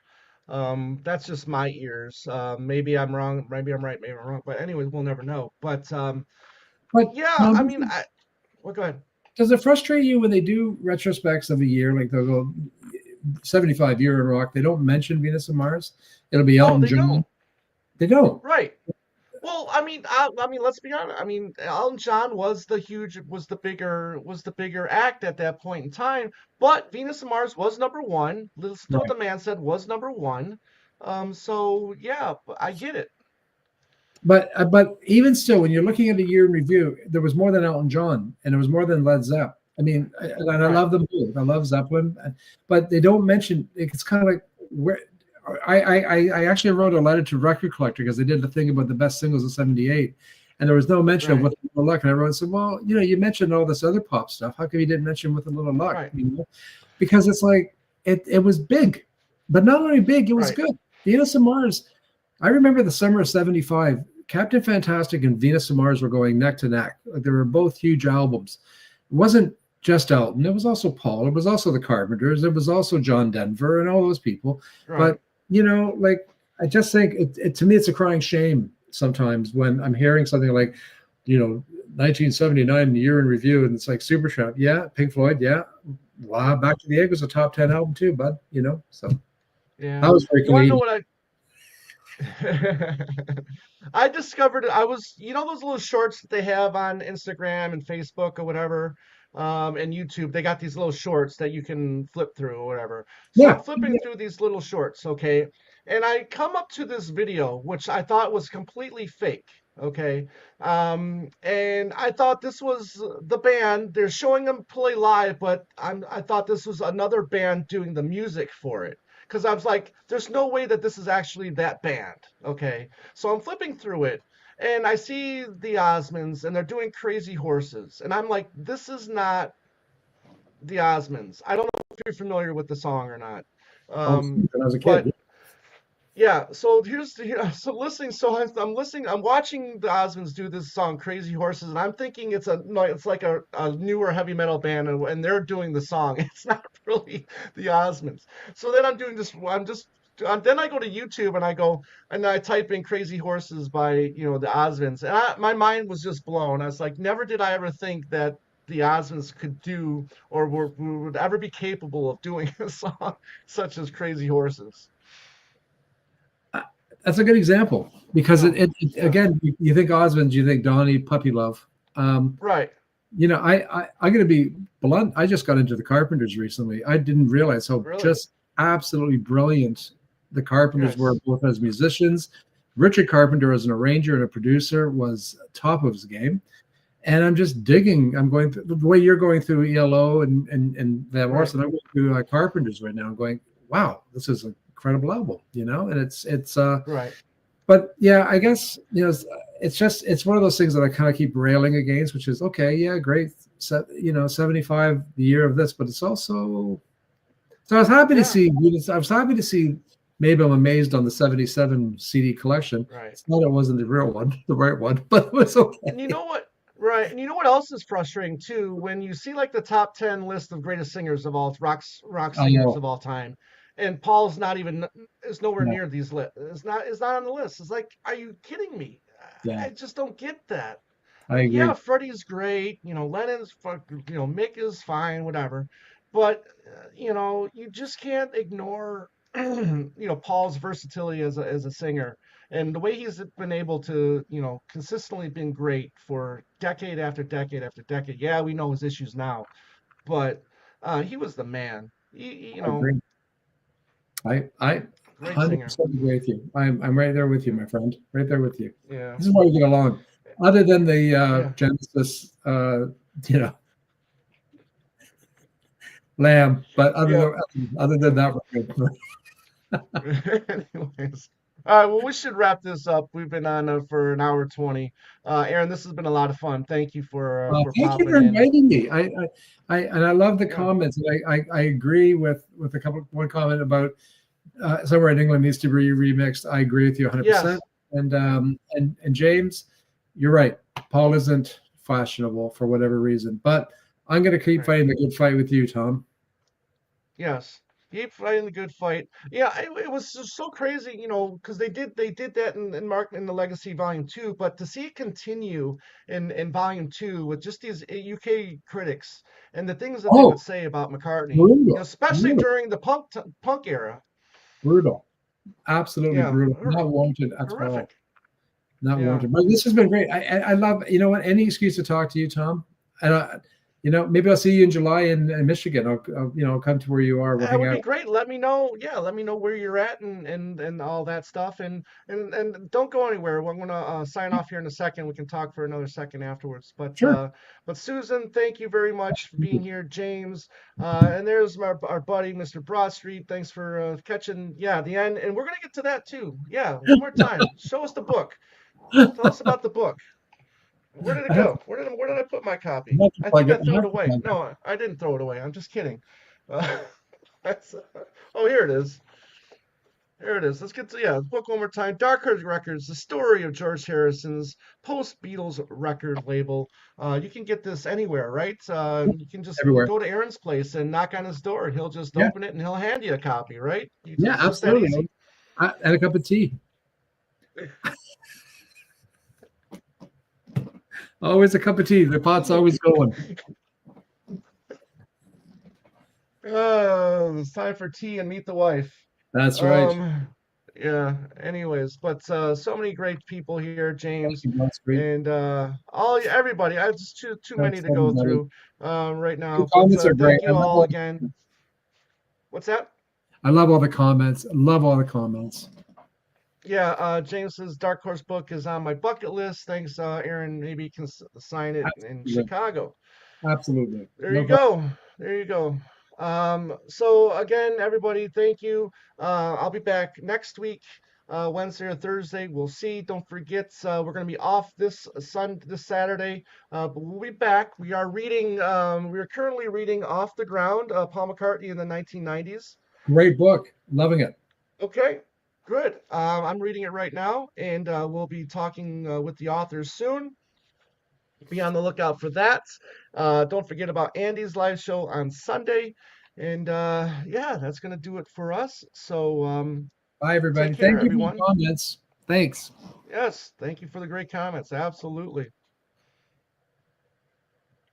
That's just my ears. Maybe I'm wrong. Maybe I'm right. Maybe I'm wrong. But anyways, we'll never know. But But yeah, Tom, I mean, well, go ahead. does it frustrate you when they do retrospects of a year, like they'll go 75 year in rock, they don't mention Venus and Mars? It'll be No, Elton they John. don't. They don't. Right. Well, I mean, let's be honest. I mean, Elton John was the bigger act at that point in time. But Venus and Mars was number one. Listen to What Right. the Man Said was number one. So yeah, I get it. But even still, when you're looking at a year in review, there was more than Elton John, and there was more than Led Zepp. I mean, and I Right, love them both. I love Zeppelin, but they don't mention. It's kind of like where I actually wrote a letter to Record Collector because they did the thing about the best singles of '78, and there was no mention of right, With a Little Luck. And I wrote and said, well, you mentioned all this other pop stuff. How come you didn't mention With a Little Luck? right, Because it's like it was big, but not only big, it was right, good. Venus and Mars. I remember the summer of '75. Captain Fantastic and Venus and Mars were going neck to neck. Like they were both huge albums. It wasn't just Elton. It was also Paul. It was also the Carpenters. It was also John Denver and all those people. right. But like I just think to me it's a crying shame sometimes when I'm hearing something like, 1979, the year in review, and it's like Supertramp. Yeah, Pink Floyd. Yeah, wow. Back to the Egg was a top 10 album too, bud. So Yeah. that was very You want to know Canadian. what I I discovered I was, those little shorts that they have on Instagram and Facebook or whatever, and YouTube. They got these little shorts that you can flip through or whatever. So I'm Yeah, flipping through these little shorts, okay, and I come up to this video which I thought was completely fake, okay, and I thought this was the band. They're showing them play live, but I thought this was another band doing the music for it because I was like, there's no way that this is actually that band. Okay. So I'm flipping through it and I see the Osmonds and they're doing Crazy Horses. And I'm like, this is not the Osmonds. I don't know if you're familiar with the song or not. when I was a But kid. yeah, so so listening, I'm listening, I'm watching the Osmonds do this song Crazy Horses, and I'm thinking it's like a newer heavy metal band, and they're doing the song. It's not really the Osmonds. So then then I go to YouTube and I type in Crazy Horses by the Osmonds, and my mind was just blown. I was like, never did I ever think that the Osmonds could do or would ever be capable of doing a song such as Crazy Horses. That's a good example because Yeah, yeah, again, you think Osmonds, you think Donnie, Puppy Love. Um, right. I'm going to be blunt. I just got into the Carpenters recently. I didn't realize how Really? just absolutely brilliant the Carpenters were, Yes. both as musicians. Richard Carpenter, as an arranger and a producer, was top of his game. And I'm just digging. I'm going through the way you're going through ELO and Van Right. Morrison. I'm going through Carpenters right now. I'm going, wow, this is an incredible album, and it's. Right. But yeah, I guess it's one of those things that I kind of keep railing against, which is okay, yeah, great, 75 the year of this, but it's also so Yeah. I was happy to see. Maybe I'm amazed on the 77 CD collection. Right. It's not it wasn't the real one, the right one, but it was And you okay. know what? Right. And you know what else is frustrating too? When you see like the top 10 list of greatest singers of all rock I singers know. of all time, and Paul's not even is nowhere No. near these is not on the list. It's like, are you kidding me? Yeah, I just don't get that. I Yeah, agree. Freddie's great. Lennon's Mick is fine, whatever. But you just can't ignore Paul's versatility as a singer and the way he's been able to consistently been great for decade after decade after decade. Yeah, we know his issues now, but he was the man. I agree. I Great singer. 100% agree with you. I'm right there with you, my friend. Right there with you. Yeah, This is why we get along. Other than the yeah, Genesis, you know, lamb, but yeah. other than that, we're good. Anyways. All right, well, we should wrap this up. We've been on for an hour 20. Aaron, this has been a lot of fun. Thank you for Thank you popping for in. inviting me. And I love the Yeah. comments. And I agree with one comment about somewhere in England needs to be remixed. I agree with you 100%. Yes. And James, you're right. Paul isn't fashionable for whatever reason, but I'm going to keep Right. fighting the good fight with you, Tom. Yes. Keep fighting the good fight. Yeah, it was just so crazy, because they did that in Mark in the Legacy Volume 2, but to see it continue in Volume 2 with just these UK critics and the things that they would Oh, say about McCartney, brutal, especially brutal, during the punk era. brutal, absolutely Yeah, brutal. Not warranted at all. horrific. Not Yeah. warranted. But this has been great. I love, you know what, any excuse to talk to you, Tom. And maybe I'll see you in July in Michigan. I'll come to where you are. We'll That hang would out. be great. Let me know. Yeah, let me know where you're at and all that stuff. And don't go anywhere. I'm gonna sign off here in a second. We can talk for another second afterwards. But Sure. Susan, thank you very much for being here. James, and there's our buddy, Mr. Broadstreet. Thanks for catching. Yeah, the end. And we're gonna get to that too. Yeah, one more time. Show us the book. Tell us about the book. Where did it I have, go? Where did I put my I copy? have to I plug think I it. I threw it have to away. plug it. No, I didn't throw it away. I'm just kidding. Uh, that's, oh, here it is. Here it is. Let's get to the book one more time. Dark Horse Records, the story of George Harrison's post Beatles record label. You can get this anywhere, right? You can just Everywhere. go to Aaron's place and knock on his door, and he'll just Yeah. open it and he'll hand you a copy, right? Yeah, It's just that absolutely. easy. And a cup of tea. Always a cup of tea. The pot's always going. It's time for tea and meet the wife. That's right. Um, yeah. Anyways, but so many great people here, Thank James, you, Broad Street. and everybody. I just too many Thanks, to go everybody. through right Your now. But comments are great. thank you all again. What's that? I love all the comments. Love all the comments. Yeah, James says Dark Horse book is on my bucket list. Thanks, Aaron. Maybe you can sign it in Absolutely. Chicago. Absolutely. There No you problem. go. There you go. So again, everybody, thank you. I'll be back next week, Wednesday or Thursday. We'll see. Don't forget, we're going to be off this Saturday, but we'll be back. We are reading. We are currently reading Off the Ground, Paul McCartney in the 1990s. Great book. Loving it. Okay, good. I'm reading it right now, and we'll be talking with the authors soon. Be on the lookout for that. Don't forget about Andy's live show on Sunday. And yeah, that's going to do it for us. So Bye, take everybody. care, Thank you for your everyone. comments. Thanks. Yes, thank you for the great comments. Absolutely.